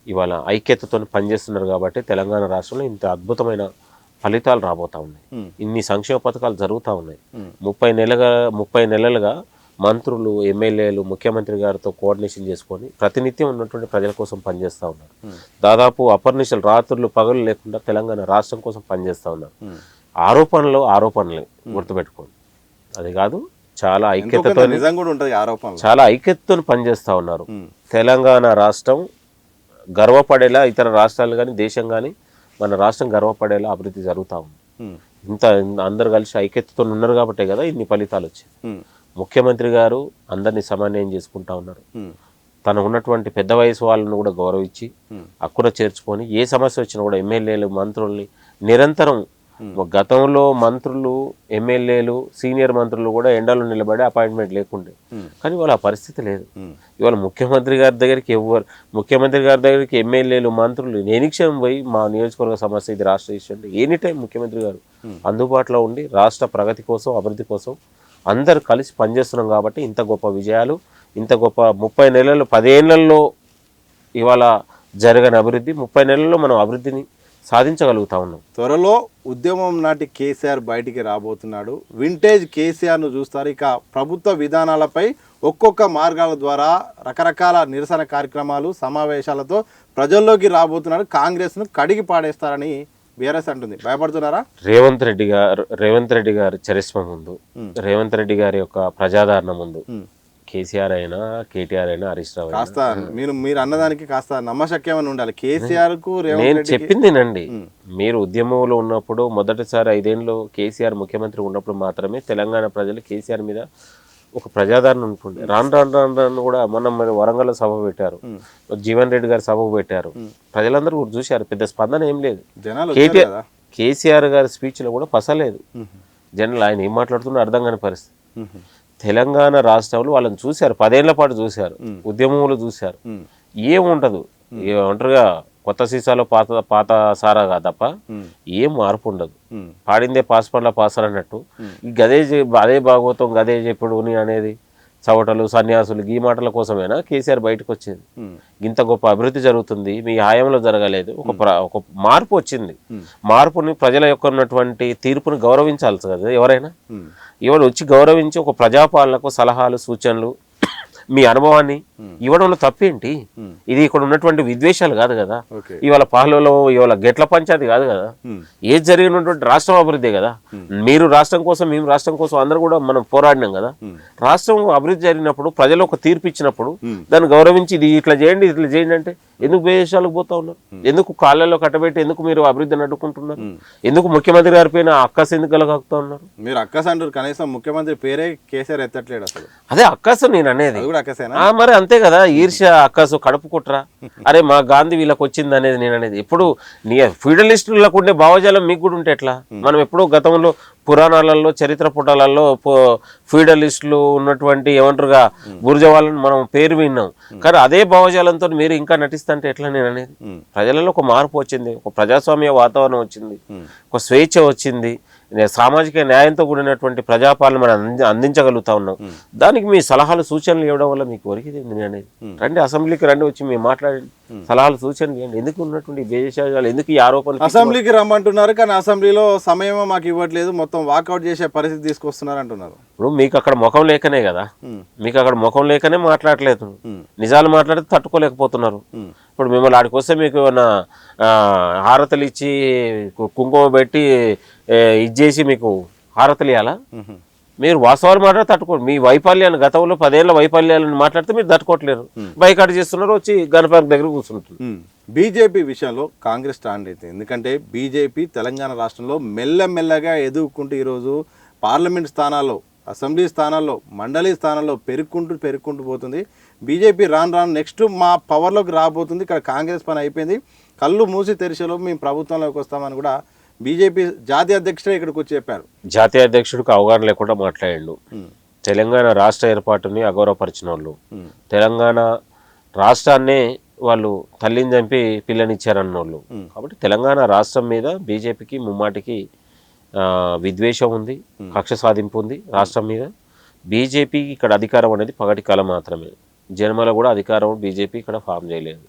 ఇవాళ ఐక్యతతో పనిచేస్తున్నారు కాబట్టి తెలంగాణ రాష్ట్రంలో ఇంత అద్భుతమైన ఫలితాలు రాబోతా ఉన్నాయి. ఇన్ని సంక్షేమ పథకాలు జరుగుతూ ఉన్నాయి. 30 నెలలుగా మంత్రులు, ఎమ్మెల్యేలు ముఖ్యమంత్రి గారితో కోఆర్డినేషన్ చేసుకొని ప్రతినిత్యం ఉన్నటువంటి ప్రజల కోసం పనిచేస్తూ ఉన్నారు. దాదాపు అపర్నిశలు రాత్రులు పగలు లేకుండా తెలంగాణ రాష్ట్రం కోసం పనిచేస్తూ ఉన్నారు. ఆరోపణలే గుర్తుపెట్టుకోండి. అది కాదు, చాలా ఐక్యతతో చాలా ఐక్యతతో పనిచేస్తూ ఉన్నారు. తెలంగాణ రాష్ట్రం గర్వపడేలా, ఇతర రాష్ట్రాలు కానీ దేశం కానీ మన రాష్ట్రం గర్వపడేలా అభివృద్ధి జరుగుతూ ఉంది. ఇంత అందరు కలిసి ఐక్యతతో ఉన్నారు కాబట్టే కదా ఇన్ని ఫలితాలు వచ్చాయి. ముఖ్యమంత్రి గారు అందరినీ సమన్వయం చేసుకుంటా ఉన్నారు. తను ఉన్నటువంటి పెద్ద వయసు వాళ్ళను కూడా గౌరవించి అక్కున చేర్చుకొని ఏ సమస్య వచ్చినా కూడా ఎమ్మెల్యేలు, మంత్రుల్ని నిరంతరం, గతంలో మంత్రులు, ఎమ్మెల్యేలు, సీనియర్ మంత్రులు కూడా ఎండలో నిలబడి అపాయింట్మెంట్ లేకుండే, కానీ ఇవాళ ఆ పరిస్థితి లేదు. ఇవాళ ముఖ్యమంత్రి గారి దగ్గరికి ఎమ్మెల్యేలు, మంత్రులు ఎనిక్షం పోయి మా నియోజకవర్గ సమస్య ఇది, రాష్ట్ర ఇష్యూ, ఎనీ టైం ముఖ్యమంత్రి గారు అందుబాటులో ఉండి రాష్ట్ర ప్రగతి కోసం, అభివృద్ధి కోసం అందరు కలిసి పనిచేస్తున్నాం కాబట్టి ఇంత గొప్ప విజయాలు, ఇంత గొప్ప 30 నెలలు, 10 ఏళ్లలో ఇవాళ జరగని అభివృద్ధి 30 నెలల్లో మనం అభివృద్ధిని సాధించగలుగుతా ఉన్నాం. త్వరలో ఉద్యమం నాటి కేసీఆర్ బయటికి రాబోతున్నాడు. వింటేజ్ కేసీఆర్ను చూస్తారు. ఇక ప్రభుత్వ విధానాలపై ఒక్కొక్క మార్గాల ద్వారా రకరకాల నిరసన కార్యక్రమాలు, సమావేశాలతో ప్రజల్లోకి రాబోతున్నాడు. కాంగ్రెస్ను కడిగి పాడేస్తారని బీఆర్ఎస్ అంటుంది. భయపడుతున్నారా? రేవంత్ రెడ్డి గారి చరిష్మ ముందు, రేవంత్ రెడ్డి గారి యొక్క ప్రజాదరణ ముందు కేసీఆర్ అయినా, కేటీఆర్ అయినా, హరీష్ రావు కాస్త మీరు అన్నదానికి కాస్త నమ్మశక్యమని ఉండాలి. కేసీఆర్ కు నేను చెప్పిందినండి. మీరు ఉద్యమంలో ఉన్నప్పుడు మొదటిసారి 5 ఏళ్ళు కేసీఆర్ ముఖ్యమంత్రి ఉన్నప్పుడు మాత్రమే తెలంగాణ ప్రజలు కేసీఆర్ మీద ఒక ప్రజాదరణ ఉంటుంది. రాను కూడా మొన్న వరంగల్ సభ పెట్టారు, జీవన్ రెడ్డి గారు సభ పెట్టారు, ప్రజలందరూ కూడా చూశారు. పెద్ద స్పందన ఏం లేదు. కేసీఆర్ గారి స్పీచ్ లో కూడా పసలేదు జనాలు. ఆయన ఏం మాట్లాడుతున్నా అర్థం కాని పరిస్థితి. తెలంగాణ రాష్ట్రంలో వాళ్ళని చూశారు, 10 ఏళ్ల పాటు చూశారు, ఉద్యమంలో చూశారు. ఏముంటదు, ఏమంటారుగా కొత్త సీసాలో పాత సారాగా తప్ప ఏం మార్పు ఉండదు. పాడిందే పాస్ పండ్ల పాసర్ అన్నట్టు అదే భాగవతం గదే చెప్పుడు అనేది చవటలు, సన్యాసులు ఈ మాటల కోసమేనా కేసీఆర్ బయటకు వచ్చేది? ఇంత గొప్ప అభివృద్ధి జరుగుతుంది, మీ హాయంలో జరగలేదు, ఒక మార్పు వచ్చింది. మార్పుని, ప్రజల యొక్క ఉన్నటువంటి తీర్పుని గౌరవించాల్సి కదా ఎవరైనా. ఇవాళ వచ్చి గౌరవించి ఒక ప్రజాపాలనకు సలహాలు, సూచనలు, మీ అనుభవాన్ని ఇవ్వడంలో తప్పేంటి? ఇది ఇక్కడ ఉన్నటువంటి విద్వేషాలు కాదు కదా. ఇవాళ పాలలో ఇవాళ గెట్ల పంచాయతీ కాదు కదా. ఏది జరిగినటువంటి రాష్ట్రం అభివృద్ధి కదా. మీరు రాష్ట్రం కోసం, మేము రాష్ట్రం కోసం అందరూ కూడా మనం పోరాడినాం కదా. రాష్ట్రం అభివృద్ధి జరిగినప్పుడు, ప్రజలు ఒక తీర్పు ఇచ్చినప్పుడు దాన్ని గౌరవించి ఇది ఇట్లా చేయండి, ఇట్లా చేయండి అంటే ఎందుకు విదేశాలకు పోతా ఉన్నారు? ఎందుకు కాళ్ళల్లో కట్టబెట్టి ఎందుకు మీరు అభివృద్ధిని అడ్డుకుంటున్నారు? ఎందుకు ముఖ్యమంత్రి గారి పైన అక్కస్ ఎందుకు కలగలుగుతా ఉన్నారు? మీరు అక్కస్ అంటారు, కనీసం ముఖ్యమంత్రి పేరే కేసీఆర్ ఎత్తట్లేడు అసలు. అదే అక్కసు నేను అనేది. మరి అంతే కదా, ఈర్ష్య, అక్కసు, కడుపు కుట్రా, అరే మా గాంధీ వీళ్ళకి వచ్చింది అనేది నేను అనేది. ఎప్పుడు ఫ్యూడలిస్టులకు ఉండే భావజాలం మీకు కూడా ఉంటే ఎట్లా? మనం ఎప్పుడో గతంలో పురాణాలలో, చరిత్ర పుటాలలో ఫ్యూడలిస్టులు ఉన్నటువంటి ఏమంటారుగా బుర్జవాళ్ళని మనం పేరు విన్నాం. కానీ అదే భావజాలంతో మీరు ఇంకా నటిస్తుంటే ఎట్లా నేను అనేది? ప్రజలలో ఒక మార్పు వచ్చింది, ఒక ప్రజాస్వామ్య వాతావరణం వచ్చింది, ఒక స్వేచ్ఛ వచ్చింది, సామాజిక న్యాయంతో కూడినటువంటి ప్రజాపాలన మనం అందించగలుగుతా ఉన్నాం. దానికి మీ సలహాలు, సూచనలు ఇవ్వడం వల్ల మీకు ఒరికిది నేను అనేది. రండి, అసెంబ్లీకి రండి, వచ్చి మేము మాట్లాడండి, సలహాలు, సూచనలు ఇవ్వండి. ఎందుకు ఉన్నటువంటి దేశాలు, ఎందుకు ఈ ఆరోపణలు? అసెంబ్లీకి రమ్మంటున్నారు కానీ అసెంబ్లీలో సమయం మాకు ఇవ్వట్లేదు, మొత్తం వాకౌట్ చేసే పరిస్థితి తీసుకొస్తున్నారు అంటున్నారు. ఇప్పుడు మీకు అక్కడ ముఖం లేకనే కదా, మీకు అక్కడ ముఖం లేకనే మాట్లాడలేదు. నిజాలు మాట్లాడితే తట్టుకోలేకపోతున్నారు. ఇప్పుడు మిమ్మల్ని ఆడికి వస్తే మీకు ఏమన్నా హారతలు ఇచ్చి కుంకుమ పెట్టి ఇచ్చేసి మీకు హారతలు ఇవ్వాలా? మీరు వాస్తవాలు మాట్లాడితే తట్టుకోండి. మీ వైఫల్యాన్ని, గతంలో 10 ఏళ్ల వైఫల్యాలను మాట్లాడితే మీరు తట్టుకోవట్లేరు, బైకాట్ చేస్తున్నారు, వచ్చి గణపార్క్ దగ్గర కూర్చుంటున్నారు. బీజేపీ విషయంలో కాంగ్రెస్ స్టాండ్ అయితే, ఎందుకంటే బీజేపీ తెలంగాణ రాష్ట్రంలో మెల్లమెల్లగా ఎదుగుకుంటూ ఈరోజు పార్లమెంట్ స్థానాల్లో, అసెంబ్లీ స్థానాల్లో, మండలి స్థానాల్లో పెరుక్కుంటూ పోతుంది. బీజేపీ రాను నెక్స్ట్ మా పవర్లోకి రాబోతుంది. ఇక్కడ కాంగ్రెస్ పని అయిపోయింది, కళ్ళు మూసి తెరిచేలో మేము ప్రభుత్వంలోకి వస్తామని కూడా బీజేపీ జాతీయ అధ్యక్షుడే ఇక్కడికి వచ్చి చెప్పారు. జాతీయ అధ్యక్షుడికి అవగాహన లేకుండా మాట్లాడిండు. తెలంగాణ రాష్ట్ర ఏర్పాటుని అగౌరవపరిచిన వాళ్ళు, తెలంగాణ రాష్ట్రాన్నే వాళ్ళు తల్లిని చంపి పిల్లనిచ్చారన్న వాళ్ళు. కాబట్టి తెలంగాణ రాష్ట్రం మీద బీజేపీకి ముమ్మాటికి విద్వేషం ఉంది, కక్ష సాధింపు ఉంది రాష్ట్రం మీద. బీజేపీకి ఇక్కడ అధికారం అనేది పగటి కళ మాత్రమే. జన్మలో కూడా అధికారం బీజేపీ ఇక్కడ ఫామ్ చేయలేదు.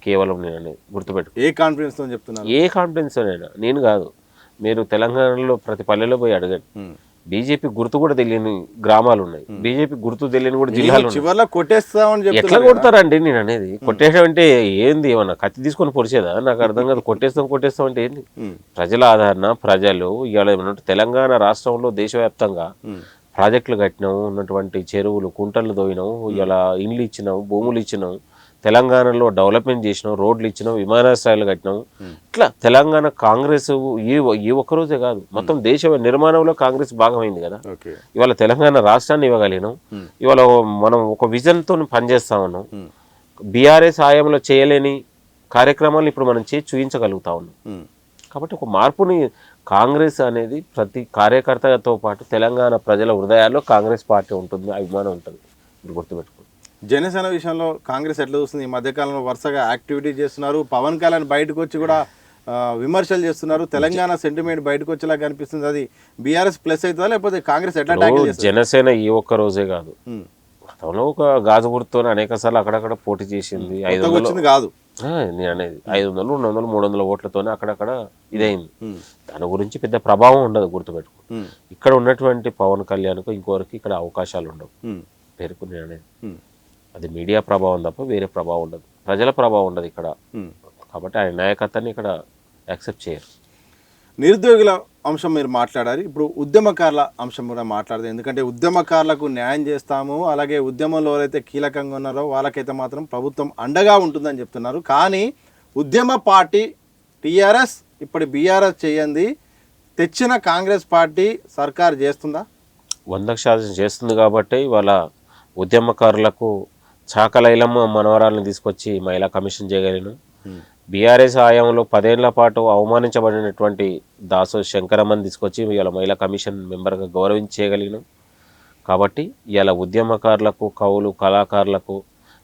కేవలం నేను అనేది గుర్తుపెట్టు. ఏ కాన్ఫిడెన్స్తో చెప్తున్నాను? ఏ కాన్ఫిడెన్స్ నేను కాదు, మీరు తెలంగాణలో ప్రతి పల్లెలో పోయి అడగండి. బీజేపీ గుర్తు కూడా తెలియని గ్రామాలు ఉన్నాయి, బీజేపీ గుర్తు తెలియని కూడా జిల్లాలు చివరిలో కొట్టేస్తామని ఎట్లా కొడతారండి? నేను అనేది కొట్టేయడం అంటే ఏంది? ఏమన్నా కత్తి తీసుకొని పొడిచేదా? నాకు అర్థం కాదు. కొట్టేస్తాం అంటే ఏంది? ప్రజల ఆదరణ, ప్రజలు ఇవాళ ఏమన్నా తెలంగాణ రాష్ట్రంలో దేశవ్యాప్తంగా ప్రాజెక్టులు కట్టినాము, ఉన్నటువంటి చెరువులు కుంటలు దోయినాము, ఇలా ఇండ్లు ఇచ్చినాము, భూములు ఇచ్చినాము, తెలంగాణలో డెవలప్మెంట్ చేసినాం, రోడ్లు ఇచ్చినాం, విమానాశ్రయాలు కట్టినాము. ఇట్లా తెలంగాణ కాంగ్రెస్ ఈ ఒక్కరోజే కాదు, మొత్తం దేశ నిర్మాణంలో కాంగ్రెస్ భాగమైంది కదా. ఇవాళ తెలంగాణ రాష్ట్రాన్ని ఇవ్వగలిగినాం. ఇవాళ మనం ఒక విజన్తో పనిచేస్తా ఉన్నాం. బీఆర్ఎస్ హయాంలో చేయలేని కార్యక్రమాలు ఇప్పుడు మనం చేసి చూపించగలుగుతా ఉన్నాం. కాబట్టి ఒక మార్పుని కాంగ్రెస్ అనేది ప్రతి కార్యకర్తతో పాటు తెలంగాణ ప్రజల హృదయాల్లో కాంగ్రెస్ పార్టీ ఉంటుంది, అభిమానం ఉంటుంది. మీరు గుర్తుపెట్టుకోండి. జనసేన విషయంలో కాంగ్రెస్ ఎట్లా చూస్తుంది? ఈ మధ్యకాలంలో వరుసగా యాక్టివిటీ చేస్తున్నారు. పవన్ కళ్యాణ్ బయటకు వచ్చి కూడా విమర్శలు చేస్తున్నారు. తెలంగాణ సెంటిమెంట్ బయటకు వచ్చేలా కనిపిస్తుంది. అది బీఆర్ఎస్ ప్లస్ అవుతుందా లేకపోతే కాంగ్రెస్ ఎట్లా ట్యాకిల్ చేస్తుంది? జనసేన ఈ ఒక్క రోజే కాదు, గతంలో ఒక గాజు గుర్తుతో అనేక సార్లు అక్కడక్కడ పోటీ చేసింది. 500 కాదు నేను అనేది 500, 200, 300 ఓట్లతోనే అక్కడక్కడ ఇదైంది. దాని గురించి పెద్ద ప్రభావం ఉండదు, గుర్తుపెట్టుకో. ఇక్కడ ఉన్నటువంటి పవన్ కళ్యాణ్కు ఇంకోరికి ఇక్కడ అవకాశాలు ఉండవు. పేరుకు నేను అనేది అది మీడియా ప్రభావం తప్ప వేరే ప్రభావం ఉండదు, ప్రజల ప్రభావం ఉండదు ఇక్కడ. కాబట్టి ఆయన నాయకత్వాన్ని ఇక్కడ యాక్సెప్ట్ చేయరు. నిరుద్యోగుల అంశం మీరు మాట్లాడారు. ఇప్పుడు ఉద్యమకారుల అంశం కూడా మాట్లాడదు. ఎందుకంటే ఉద్యమకారులకు న్యాయం చేస్తాము, అలాగే ఉద్యమంలో ఎవరైతే కీలకంగా ఉన్నారో వాళ్ళకైతే మాత్రం ప్రభుత్వం అండగా ఉంటుందని చెప్తున్నారు. కానీ ఉద్యమ పార్టీ టీఆర్ఎస్ ఇప్పుడు బీఆర్ఎస్ చేయండి, తెచ్చిన కాంగ్రెస్ పార్టీ సర్కారు చేస్తుందా? 100% చేస్తుంది. కాబట్టి వాళ్ళ ఉద్యమకారులకు చాకలైలమ్మ మనవరాలను తీసుకొచ్చి మహిళా కమిషన్ చేయగలను. బీఆర్ఎస్ హయాంలో 10 ఏళ్ల పాటు అవమానించబడినటువంటి దాసో శంకరమ్మని తీసుకొచ్చి ఇవాళ మహిళా కమిషన్ మెంబర్గా గౌరవించేయగలిగినాం. కాబట్టి ఇవాళ ఉద్యమకారులకు, కవులు, కళాకారులకు,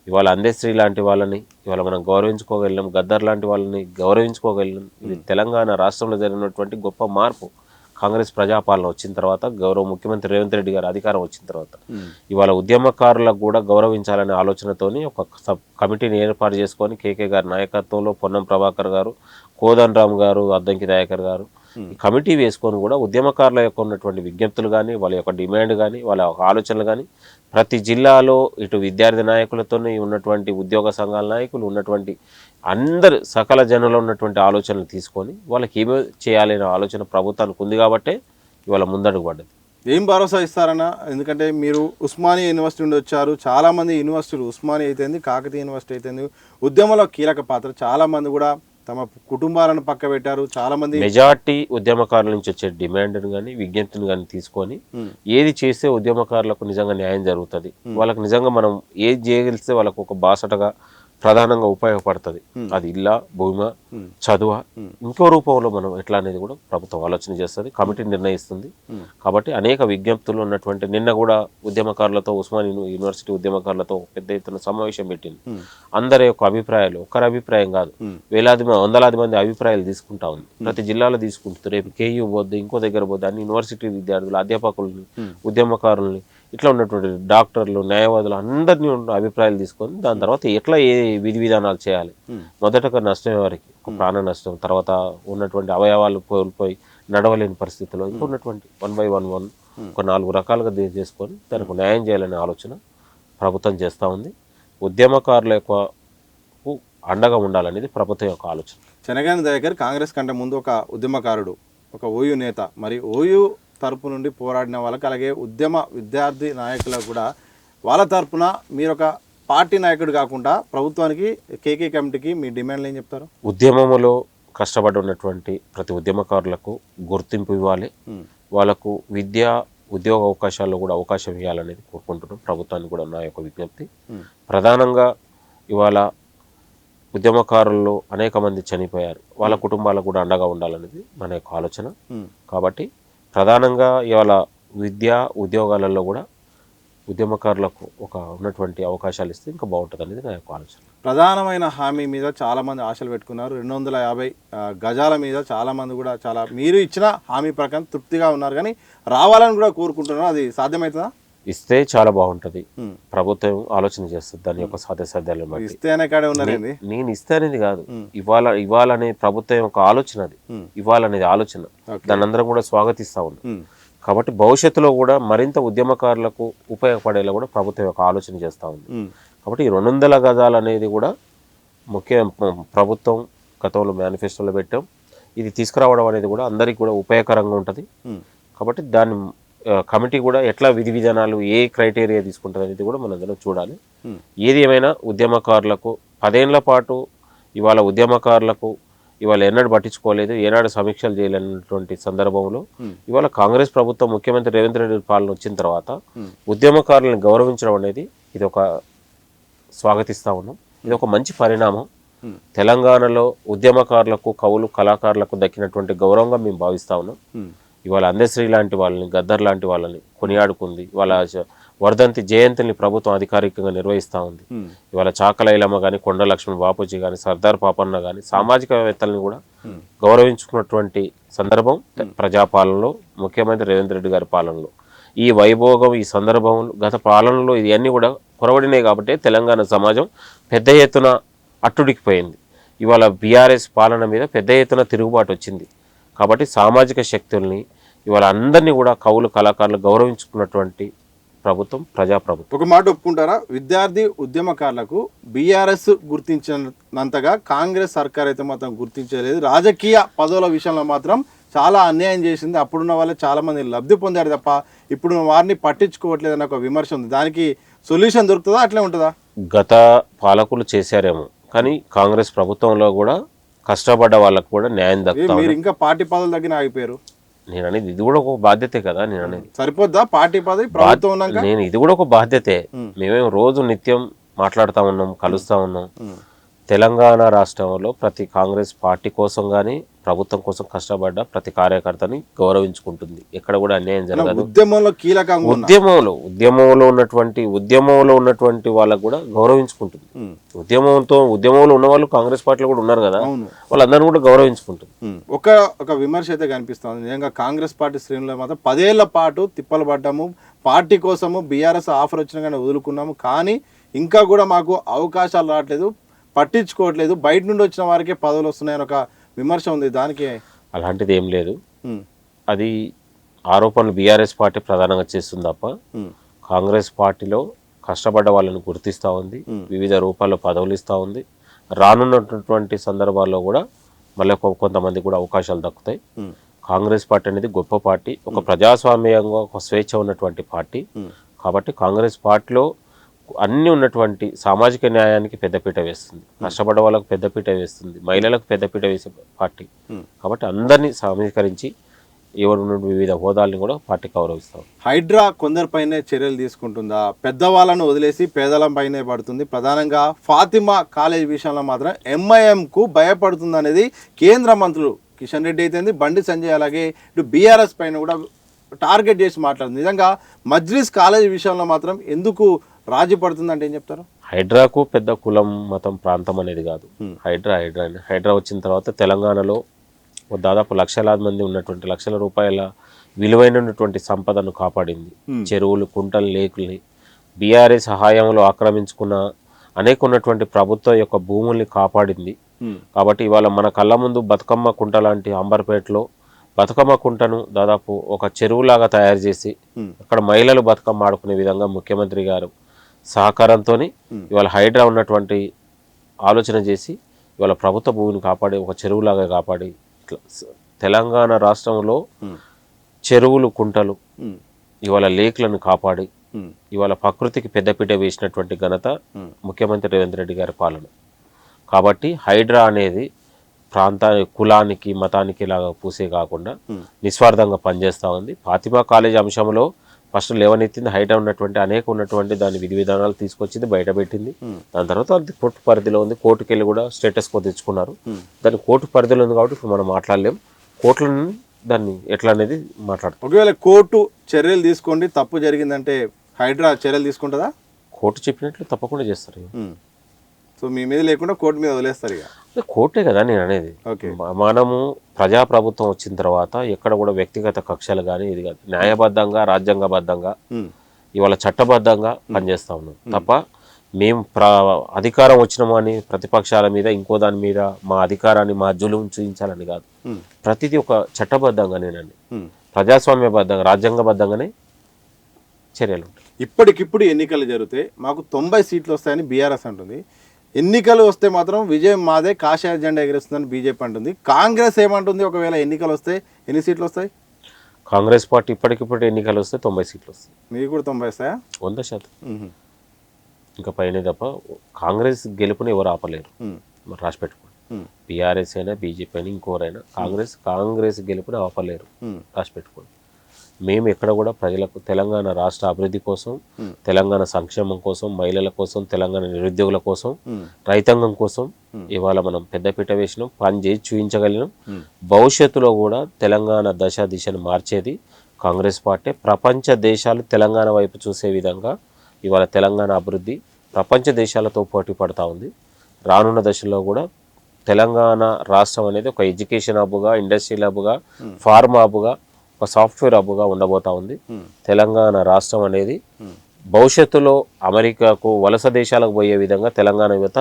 ఇవాళ అందశ్రీ లాంటి వాళ్ళని ఇవాళ మనం గౌరవించుకోగలిగినాం, గద్దర్ లాంటి వాళ్ళని గౌరవించుకోగలిగినాం. ఇది తెలంగాణ రాష్ట్రంలో జరిగినటువంటి గొప్ప మార్పు. కాంగ్రెస్ ప్రజాపాలన వచ్చిన తర్వాత, గౌరవ ముఖ్యమంత్రి రేవంత్ రెడ్డి గారు అధికారం వచ్చిన తర్వాత ఇవాళ ఉద్యమకారులకు కూడా గౌరవించాలనే ఆలోచనతోని ఒక కమిటీని ఏర్పాటు చేసుకొని కేకే గారి నాయకత్వంలో పొన్నం ప్రభాకర్ గారు, కోదండ రామ్ గారు, అద్దంకి దయాకర్ గారు ఈ కమిటీ వేసుకొని కూడా ఉద్యమకారుల యొక్క ఉన్నటువంటి విజ్ఞప్తులు కానీ, వాళ్ళ యొక్క డిమాండ్ కానీ, వాళ్ళ యొక్క ఆలోచనలు కానీ ప్రతి జిల్లాలో ఇటు విద్యార్థి నాయకులతోనే ఉన్నటువంటి ఉద్యోగ సంఘాల నాయకులు ఉన్నటువంటి అందరు సకల జనంలో ఉన్నటువంటి ఆలోచనలు తీసుకొని వాళ్ళకి ఏమో చేయాలనే ఆలోచన ప్రభుత్వానికి ఉంది. కాబట్టే ఇవాళ ముందడుగు పడ్డది. ఏం భరోసా ఇస్తారన్నా? ఎందుకంటే మీరు ఉస్మానియా యూనివర్సిటీ నుండి వచ్చారు. చాలామంది యూనివర్సిటీలు, ఉస్మానియా అయితేంది, కాకతీయ యూనివర్సిటీ అయితేంది, ఉద్యమంలో కీలక పాత్ర. చాలామంది కూడా తమ కుటుంబాలను పక్క పెట్టారు. చాలామంది మెజార్టీ ఉద్యమకారుల నుంచి వచ్చే డిమాండ్ను కానీ, విజ్ఞప్తిని కానీ తీసుకొని ఏది చేస్తే ఉద్యమకారులకు నిజంగా న్యాయం జరుగుతుంది, వాళ్ళకి నిజంగా మనం ఏది చేయగలిస్తే వాళ్ళకు ఒక బాసటగా ప్రధానంగా ఉపయోగపడుతుంది. అది ఇల్లా, భూమా, చదువ, ఇంకో రూపంలో మనం ఎట్లా అనేది కూడా ప్రభుత్వం ఆలోచన చేస్తుంది, కమిటీ నిర్ణయిస్తుంది. కాబట్టి అనేక విజ్ఞప్తులు ఉన్నటువంటి నిన్న కూడా ఉద్యమకారులతో, ఉస్మానియా యూనివర్సిటీ ఉద్యమకారులతో పెద్ద ఎత్తున సమావేశం పెట్టింది. అందరి యొక్క అభిప్రాయాలు, ఒక్కరి అభిప్రాయం కాదు, వందలాది మంది అభిప్రాయాలు తీసుకుంటా ఉంది. ప్రతి జిల్లాలో తీసుకుంటుంది. రేపు కేయూ పోద్ది, ఇంకో దగ్గర పోద్ది, అన్ని యూనివర్సిటీ విద్యార్థులు, అధ్యాపకులని, ఉద్యమకారులని, ఇట్లా ఉన్నటువంటి డాక్టర్లు, న్యాయవాదులు అందరినీ అభిప్రాయాలు తీసుకొని దాని తర్వాత ఎట్లా ఏ విధి విధానాలు చేయాలి. మొదటగా నష్టం వారికి ఒక ప్రాణ నష్టం, తర్వాత ఉన్నటువంటి అవయవాలు కోల్పోయి నడవలేని పరిస్థితిలో ఇంకా ఉన్నటువంటి 1 by 1 ఒక 4 రకాలుగా చేసుకొని దానికి న్యాయం చేయాలనే ఆలోచన ప్రభుత్వం చేస్తూ ఉంది. ఉద్యమకారుల యొక్క అండగా ఉండాలనేది ప్రభుత్వం యొక్క ఆలోచన. చెనగాని దయాకర్ కాంగ్రెస్ కంటే ముందు ఒక ఉద్యమకారుడు, ఒక ఓయూ నేత. మరి ఓయూ తరపు నుండి పోరాడిన వాళ్ళకి, అలాగే ఉద్యమ విద్యార్థి నాయకులకు కూడా వాళ్ళ తరపున మీరు ఒక పార్టీ నాయకుడు కాకుండా ప్రభుత్వానికి, కేకే కమిటీకి మీ డిమాండ్లు ఏం చెప్తారు? ఉద్యమంలో కష్టపడి ఉన్నటువంటి ప్రతి ఉద్యమకారులకు గుర్తింపు ఇవ్వాలి, వాళ్ళకు విద్యా ఉద్యోగ అవకాశాల్లో కూడా అవకాశం ఇవ్వాలనేది కోరుకుంటున్నాం. ప్రభుత్వానికి కూడా నా యొక్క విజ్ఞప్తి. ప్రధానంగా ఇవాళ ఉద్యమకారుల్లో అనేక మంది చనిపోయారు, వాళ్ళ కుటుంబాలకు కూడా అండగా ఉండాలనేది మన యొక్క ఆలోచన. కాబట్టి ప్రధానంగా ఇవాళ విద్యా ఉద్యోగాలలో కూడా ఉద్యమకారులకు ఒక ఉన్నటువంటి అవకాశాలు ఇస్తే ఇంకా బాగుంటుంది అనేది నా యొక్క ఆలోచన. ప్రధానమైన హామీ మీద చాలామంది ఆశలు పెట్టుకున్నారు. 250 గజాల మీద చాలామంది కూడా మీరు ఇచ్చిన హామీ ప్రకారం తృప్తిగా ఉన్నారు, కానీ రావాలని కూడా కోరుకుంటున్నారు. అది సాధ్యమవుతుందా? ఇస్తే చాలా బాగుంటుంది. ప్రభుత్వం ఆలోచన చేస్తుంది దాని యొక్క సాధ్యాసాధ్యాలను బట్టి. ఇస్తేనే కాడే ఉన్నారండి. నేను ఇస్తే అనేది కాదు, ఇవ్వాలనే ప్రభుత్వం యొక్క ఆలోచన, అది ఇవ్వాలనేది ఆలోచన. దాన్ని అందరం కూడా స్వాగతిస్తా ఉన్నాం. కాబట్టి భవిష్యత్తులో కూడా మరింత ఉద్యమకారులకు ఉపయోగపడేలా కూడా ప్రభుత్వం యొక్క ఆలోచన చేస్తూ ఉంది. కాబట్టి ఈ 200 గజాలు అనేది కూడా ప్రభుత్వం గతంలో మేనిఫెస్టోలో పెట్టాం. ఇది తీసుకురావడం అనేది కూడా అందరికీ కూడా ఉపయోగకరంగా ఉంటుంది. కాబట్టి దాన్ని కమిటీ కూడా ఎట్లా విధి విధానాలు ఏ క్రైటీరియా తీసుకుంటుంది అనేది కూడా మనందరం చూడాలి. ఏది ఏమైనా ఉద్యమకారులకు 10 ఏళ్ల పాటు ఇవాళ ఉద్యమకారులకు ఇవాళ ఎన్నడూ పట్టించుకోలేదు, ఏనాడు సమీక్షలు చేయలేనటువంటి సందర్భంలో ఇవాళ కాంగ్రెస్ ప్రభుత్వం ముఖ్యమంత్రి రేవంత్ రెడ్డి పాలన వచ్చిన తర్వాత ఉద్యమకారులను గౌరవించడం అనేది ఇది ఒక స్వాగతిస్తా ఉన్నాం. ఇది ఒక మంచి పరిణామం. తెలంగాణలో ఉద్యమకారులకు, కవులు, కళాకారులకు దక్కినటువంటి గౌరవంగా మేము భావిస్తా ఉన్నాం. ఇవాళ అందశ్రీ లాంటి వాళ్ళని, గద్దర్ లాంటి వాళ్ళని కొనియాడుకుంది. ఇవాళ వర్ధంతి జయంతిని ప్రభుత్వం అధికారికంగా నిర్వహిస్తూ ఉంది. ఇవాళ చాకలైలమ్మ కానీ, కొండ లక్ష్మణ్ బాపూజీ కానీ, సర్దార్ పాపన్న కానీ సామాజికవేత్తలను కూడా గౌరవించుకున్నటువంటి సందర్భం ప్రజాపాలనలో, ముఖ్యమంత్రి రేవంత్ రెడ్డి గారి పాలనలో. ఈ వైభోగం, ఈ సందర్భంలో, గత పాలనలో ఇవన్నీ కూడా కొరవడినాయి. కాబట్టి తెలంగాణ సమాజం పెద్ద ఎత్తున అట్టుడికిపోయింది. ఇవాళ బీఆర్ఎస్ పాలన మీద పెద్ద ఎత్తున తిరుగుబాటు వచ్చింది. కాబట్టి సామాజిక శక్తుల్ని ఇవాళ అందరినీ కూడా కవులు, కళాకారులు గౌరవించుకున్నటువంటి ప్రభుత్వం ప్రజాప్రభుత్వం. ఒక మాట ఒప్పుకుంటారా, విద్యార్థి ఉద్యమకారులకు బీఆర్ఎస్ గుర్తించినంతగా కాంగ్రెస్ సర్కార్ అయితే మాత్రం గుర్తించలేదు. రాజకీయ పదవుల విషయంలో మాత్రం చాలా అన్యాయం చేసింది. అప్పుడున్న వాళ్ళే చాలా మంది లబ్ధి పొందారు తప్ప ఇప్పుడు వారిని పట్టించుకోవట్లేదని ఒక విమర్శ ఉంది. దానికి సొల్యూషన్ దొరుకుతుందా, అట్లే ఉంటుందా? గత పాలకులు చేశారేమో, కానీ కాంగ్రెస్ ప్రభుత్వంలో కూడా కష్టపడ్డ వాళ్ళకు కూడా న్యాయం దక్కుతుంది. మీరు ఇంకా పార్టీ పదవుల దగ్గర ఆగిపోయారు. నేను అనేది ఇది కూడా ఒక బాధ్యతే కదా. నేను అనేది సరిపోద్దా పార్టీ పదవి ప్రభుత్వం ఉన్నాక? నేను ఇది కూడా ఒక బాధ్యతే. మేమేం రోజు నిత్యం మాట్లాడుతూ ఉన్నాం, కలుస్తూ ఉన్నాం. తెలంగాణ రాష్ట్రంలో ప్రతి కాంగ్రెస్ పార్టీ కోసం కానీ ప్రభుత్వం కోసం కష్టపడ్డ ప్రతి కార్యకర్తని గౌరవించుకుంటుంది. ఎక్కడ కూడా అన్యాయం జరగదు. ఉద్యమంలో కీలకంగా ఉద్యమంలో ఉన్నటువంటి వాళ్ళకు కూడా గౌరవించుకుంటుంది. ఉద్యమంలో ఉన్న వాళ్ళు కాంగ్రెస్ పార్టీలో కూడా ఉన్నారు కదా, వాళ్ళందరినీ కూడా గౌరవించుకుంటుంది. ఒక విమర్శ అయితే కనిపిస్తుంది. నిజంగా కాంగ్రెస్ పార్టీ శ్రేణుల్లో మాత్రం 10 ఏళ్ల పాటు తిప్పలు పడ్డాము, పార్టీ కోసము బీఆర్ఎస్ ఆఫర్ వచ్చిన కానీ వదులుకున్నాము, కానీ ఇంకా కూడా మాకు అవకాశాలు రావట్లేదు, పట్టించుకోవట్లేదు, బయట నుండి వచ్చిన వారికే పదవులు వస్తున్నాయని ఒక విమర్శ ఉంది. దానికి అలాంటిది ఏం లేదు. అది ఆరోపణలు బీఆర్ఎస్ పార్టీ ప్రధానంగా చేస్తుంది తప్ప కాంగ్రెస్ పార్టీలో కష్టపడ్డ వాళ్ళని గుర్తిస్తూ ఉంది, వివిధ రూపాల్లో పదవులు ఇస్తూ ఉంది. రానున్నటువంటి సందర్భాల్లో కూడా మళ్ళీ కొంతమంది కూడా అవకాశాలు దక్కుతాయి. కాంగ్రెస్ పార్టీ అనేది గొప్ప పార్టీ, ఒక ప్రజాస్వామ్యంగా ఒక స్వేచ్ఛ ఉన్నటువంటి పార్టీ. కాబట్టి కాంగ్రెస్ పార్టీలో అన్నీ ఉన్నటువంటి సామాజిక న్యాయానికి పెద్దపీట వేస్తుంది, కష్టపడ్డ వాళ్ళకు పెద్దపీట వేస్తుంది, మహిళలకు పెద్దపీట వేసే పార్టీ. కాబట్టి అందరినీ సమీకరించి ఎవరు వివిధ హోదాలను కూడా పార్టీ గౌరవిస్తాం. హైడ్రా కొందరిపైనే చర్యలు తీసుకుంటుందా, పెద్దవాళ్ళను వదిలేసి పేదల పైనే పడుతుంది? ప్రధానంగా ఫాతిమా కాలేజ్ విషయంలో మాత్రం ఎంఐఎంకు భయపడుతుంది అనేది కేంద్ర మంత్రులు కిషన్ రెడ్డి అయితే, బండి సంజయ్, అలాగే ఇటు బీఆర్ఎస్ పైన కూడా టార్గెట్ చేసి మాట్లాడుతుంది. నిజంగా మజ్లిస్ కాలేజ్ విషయంలో మాత్రం ఎందుకు రాజీ పడుతుందంటే ఏం చెప్తారు? హైడ్రాకు పెద్ద కులం, మతం, ప్రాంతం అనేది కాదు. హైడ్రా వచ్చిన తర్వాత తెలంగాణలో దాదాపు లక్షలాది మంది ఉన్నటువంటి లక్షల రూపాయల విలువైనటువంటి సంపదను కాపాడింది. చెరువులు, కుంటలు, లేకుల్ని బీఆర్ఎస్ సహాయంలో ఆక్రమించుకున్న అనేక ఉన్నటువంటి ప్రభుత్వం యొక్క భూముల్ని కాపాడింది. కాబట్టి ఇవాళ మన కళ్ళ ముందు బతుకమ్మ కుంట లాంటి అంబర్పేటలో బతుకమ్మ కుంటను దాదాపు ఒక చెరువులాగా తయారు చేసి అక్కడ మహిళలు బతుకమ్మ ఆడుకునే విధంగా ముఖ్యమంత్రి గారు సహకారంతో ఇవాళ హైడ్రా ఉన్నటువంటి ఆలోచన చేసి ఇవాళ ప్రభుత్వ భూమిని కాపాడి ఒక చెరువులాగా కాపాడి ఇట్లా తెలంగాణ రాష్ట్రంలో చెరువులు, కుంటలు, ఇవాళ లేక్లను కాపాడి ఇవాళ ప్రకృతికి పెద్దపీట వేసినటువంటి ఘనత ముఖ్యమంత్రి రేవంత్ రెడ్డి గారి పాలన. కాబట్టి హైడ్రా అనేది కులానికి, మతానికి లాగా పూసే కాకుండా నిస్వార్థంగా పనిచేస్తూ ఉంది. ఫాతిమా కాలేజ్ అంశంలో ఫస్ట్ లేవనెత్తింది, హైట్ ఉన్నటువంటి దాని విధి విధానాలు తీసుకొచ్చింది, బయట పెట్టింది. దాని తర్వాత అది కోర్టు పరిధిలో ఉంది, కోర్టుకి వెళ్ళి కూడా స్టేటస్ కో తెచ్చుకున్నారు. దాని కోర్టు పరిధిలో ఉంది కాబట్టి ఇప్పుడు మనం మాట్లాడలేం. కోర్టులను దాన్ని ఎట్లా అనేది మాట్లాడతాం. ఒకవేళ కోర్టు చర్యలు తీసుకోండి, తప్పు జరిగిందంటే హైడ్రా చర్యలు తీసుకుంటుందా? కోర్టు చెప్పినట్లు తప్పకుండా చేస్తారు. సో మీ మీద లేకుండా కోర్టు మీద వదిలేస్తారు ఇక? కోర్టే కదా నేను అనేది. మనము ప్రజాప్రభుత్వం వచ్చిన తర్వాత ఎక్కడ కూడా వ్యక్తిగత కక్షలు కానీ ఇది కాదు, న్యాయబద్ధంగా రాజ్యాంగబద్ధంగా ఇవాళ చట్టబద్ధంగా పనిచేస్తా ఉన్నాం తప్ప మేము అధికారం వచ్చినామని ప్రతిపక్షాల మీద ఇంకో దాని మీద మా అధికారాన్ని మా జులుం చూపించాలని కాదు. ప్రతిదీ ఒక చట్టబద్ధంగా నేనండి, ప్రజాస్వామ్యబద్ధంగా రాజ్యాంగబద్ధంగానే చర్యలు ఉంటాయి. ఇప్పటికిప్పుడు ఎన్నికలు జరిగితే మాకు 90 సీట్లు వస్తాయని బీఆర్ఎస్ అంటుంది. ఎన్నికలు వస్తే మాత్రం విజయం మాదే, కాషాయ జెండా ఎగరేస్తుందని బీజేపీ అంటుంది. కాంగ్రెస్ ఏమంటుంది? ఒకవేళ ఎన్నికలు వస్తే ఎన్ని సీట్లు వస్తాయి? కాంగ్రెస్ పార్టీ ఇప్పటికిప్పుడు ఎన్నికలు వస్తే 90 సీట్లు వస్తాయి. మీకు కూడా 90 వస్తాయా? 100%. ఇంకా పైన తప్ప కాంగ్రెస్ గెలుపుని ఎవరు ఆపలేరు. మరి రాసి పెట్టుకోండి, బీఆర్ఎస్ అయినా బీజేపీ అయినా ఇంకోరైనా కాంగ్రెస్ గెలుపుని ఆపలేరు, రాసి పెట్టుకోండి. మేము ఎక్కడ కూడా ప్రజలకు తెలంగాణ రాష్ట్ర అభివృద్ధి కోసం, తెలంగాణ సంక్షేమం కోసం, మహిళల కోసం, తెలంగాణ నిరుద్యోగుల కోసం, రైతాంగం కోసం ఇవాళ మనం పెద్దపీట వేసినాం, పని చేసి చూపించగలిగినాం. భవిష్యత్తులో కూడా తెలంగాణ దిశను మార్చేది కాంగ్రెస్ పార్టీ. ప్రపంచ దేశాలు తెలంగాణ వైపు చూసే విధంగా ఇవాళ తెలంగాణ అభివృద్ధి ప్రపంచ దేశాలతో పోటీ పడుతూ ఉంది. రానున్న దశలో కూడా తెలంగాణ రాష్ట్రం అనేది ఒక ఎడ్యుకేషన్ హబ్గా, ఇండస్ట్రియల్ హబ్గా, ఫార్మా హబ్గా, ఒక సాఫ్ట్వేర్ హబ్గా ఉండబోతా ఉంది. తెలంగాణ రాష్ట్రం అనేది భవిష్యత్తులో అమెరికాకు వలస దేశాలకు పోయే విధంగా తెలంగాణ యువత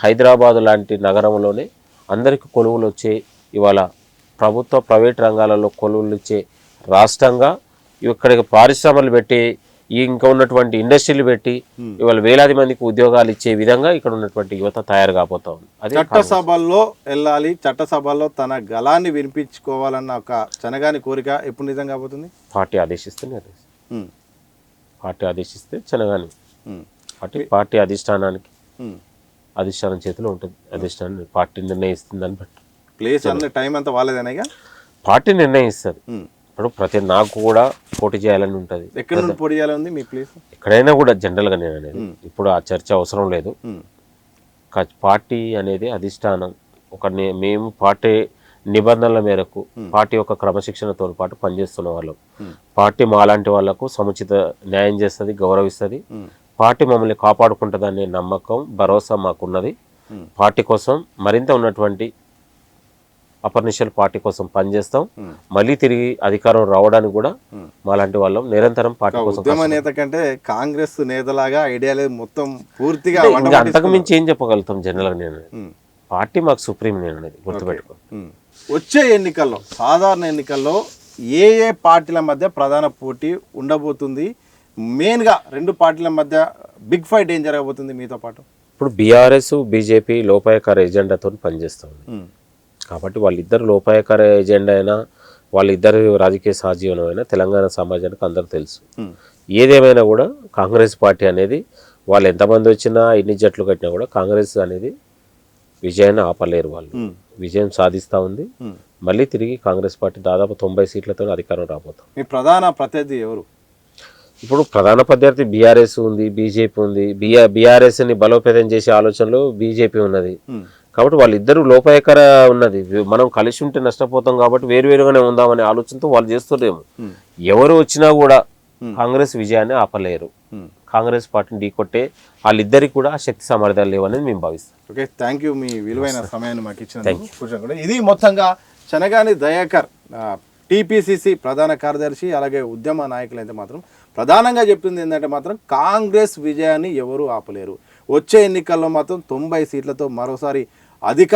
హైదరాబాద్ లాంటి నగరంలోనే అందరికీ కొలువులు వచ్చే, ఇవాళ ప్రభుత్వ ప్రైవేట్ రంగాలలో కొలువులు ఇచ్చే రాష్ట్రంగా, ఇక్కడికి పరిశ్రమలు పెట్టి ఇంకా ఉన్నటువంటి ఇండస్ట్రీలు పెట్టి ఇవాళ వేలాది మందికి ఉద్యోగాలు ఇచ్చే విధంగా ఇక్కడ ఉన్నటువంటి యువత తయారు కాబోతా ఉంది. అదే చట్టసభల్లో వెళ్ళాలి, చట్టసభల్లో తన గళాన్ని వినిపించుకోవాలన్న ఒక చనగాని కోరిక ఎప్పుడు నిజం కాబోతుంది? పార్టీ ఆదేశిస్తే చనగాని పార్టీ అధిష్టానం చేతిలో ఉంటుంది. అధిష్టానం పార్టీ నిర్ణయిస్తుందని బట్టి ప్లేస్ అన్న టైం అంతా వాళ్ళదేనా? పార్టీ నిర్ణయిస్తుంది. ఇప్పుడు నాకు కూడా పోటీ చేయాలని ఉంటుంది. ఎక్కడ నుండి పోటీ చేయాలని ఉంది మీ ప్లేస్? ఎక్కడైనా కూడా జనరల్గా నేను అనేది ఇప్పుడు ఆ చర్చ అవసరం లేదు. పార్టీ అనేది అధిష్టానం మేము పార్టీ నిబంధనల మేరకు పార్టీ యొక్క క్రమశిక్షణతో పాటు పనిచేస్తున్న వాళ్ళం. పార్టీ మాలాంటి వాళ్లకు సముచిత న్యాయం చేస్తుంది, గౌరవిస్తుంది. పార్టీ మమ్మల్ని కాపాడుకుంటుందనే నమ్మకం, భరోసా మాకున్నది. పార్టీ కోసం మరింత ఉన్నటువంటి అపర్నిషల్ పార్టీ కోసం పనిచేస్తాం. మళ్ళీ తిరిగి అధికారం రావడానికి కూడా మాలాంటి వాళ్ళం నిరంతరం పార్టీ కోసం. ఉద్యమ నేత కంటే కాంగ్రెస్ నేతలాగా ఐడియాలజీ మొత్తం పూర్తిగా అంతకు మించి ఏం చెప్పగలుగుతాం జనరల్గా నేను. పార్టీ మాకు సుప్రీం నేను అనేది గుర్తుపెట్టుకో. వచ్చే ఎన్నికల్లో, సాధారణ ఎన్నికల్లో ఏ ఏ పార్టీల మధ్య ప్రధాన పోటీ ఉండబోతుంది? మెయిన్గా రెండు పార్టీల మధ్య బిగ్ ఫైట్ ఏం జరగబోతుంది మీతో పాటు? ఇప్పుడు బీఆర్ఎస్ బీజేపీ లోపాయకార ఎజెండాతో పనిచేస్తాం కాబట్టి వాళ్ళిద్దరు లోపాయకార ఎజెండా అయినా, వాళ్ళిద్దరు రాజకీయ సహజీవనం అయినా తెలంగాణ సమాజానికి అందరూ తెలుసు. ఏదేమైనా కూడా కాంగ్రెస్ పార్టీ అనేది వాళ్ళు ఎంతమంది వచ్చినా, ఎన్ని జట్లు కట్టినా కూడా కాంగ్రెస్ అనేది విజయాన్ని ఆపలేరు. వాళ్ళు విజయం సాధిస్తూ ఉంది. మళ్ళీ తిరిగి కాంగ్రెస్ పార్టీ దాదాపు 90 సీట్లతో అధికారం రాబోతాం. మీ ప్రధాన ప్రత్యర్థి ఎవరు? ఇప్పుడు ప్రధాన ప్రత్యర్థి బీఆర్ఎస్ ఉంది, బీజేపీ ఉంది. బీఆర్ఎస్ని బలోపేతం చేసే ఆలోచనలో బీజేపీ ఉన్నది. కాబట్టి వాళ్ళిద్దరూ లోపాయకర ఉన్నది. మనం కలిసి ఉంటే నష్టపోతాం కాబట్టి వేరువేరుగానే ఉందామనే ఆలోచనతో వాళ్ళు చేస్తుండేమో. ఎవరు వచ్చినా కూడా కాంగ్రెస్ విజయాన్ని ఆపలేరు. కాంగ్రెస్ పార్టీని ఢీకొట్టే వాళ్ళిద్దరికి కూడా శక్తి సామర్థ్యాలు లేవనేది మేము భావిస్తాం. ఓకే, థ్యాంక్ యూ మీ విలువైన సమయాన్ని మాకు ఇచ్చిన. ఇది మొత్తంగా చనగాని దయాకర్ టీపీసీసీ ప్రధాన కార్యదర్శి, అలాగే ఉద్యమ నాయకులు అయితే మాత్రం ప్రధానంగా చెప్తుంది ఏంటంటే మాత్రం కాంగ్రెస్ విజయాన్ని ఎవరూ ఆపలేరు. వచ్చే ఎన్నికల్లో మాత్రం 90 సీట్లతో మరోసారి అధికార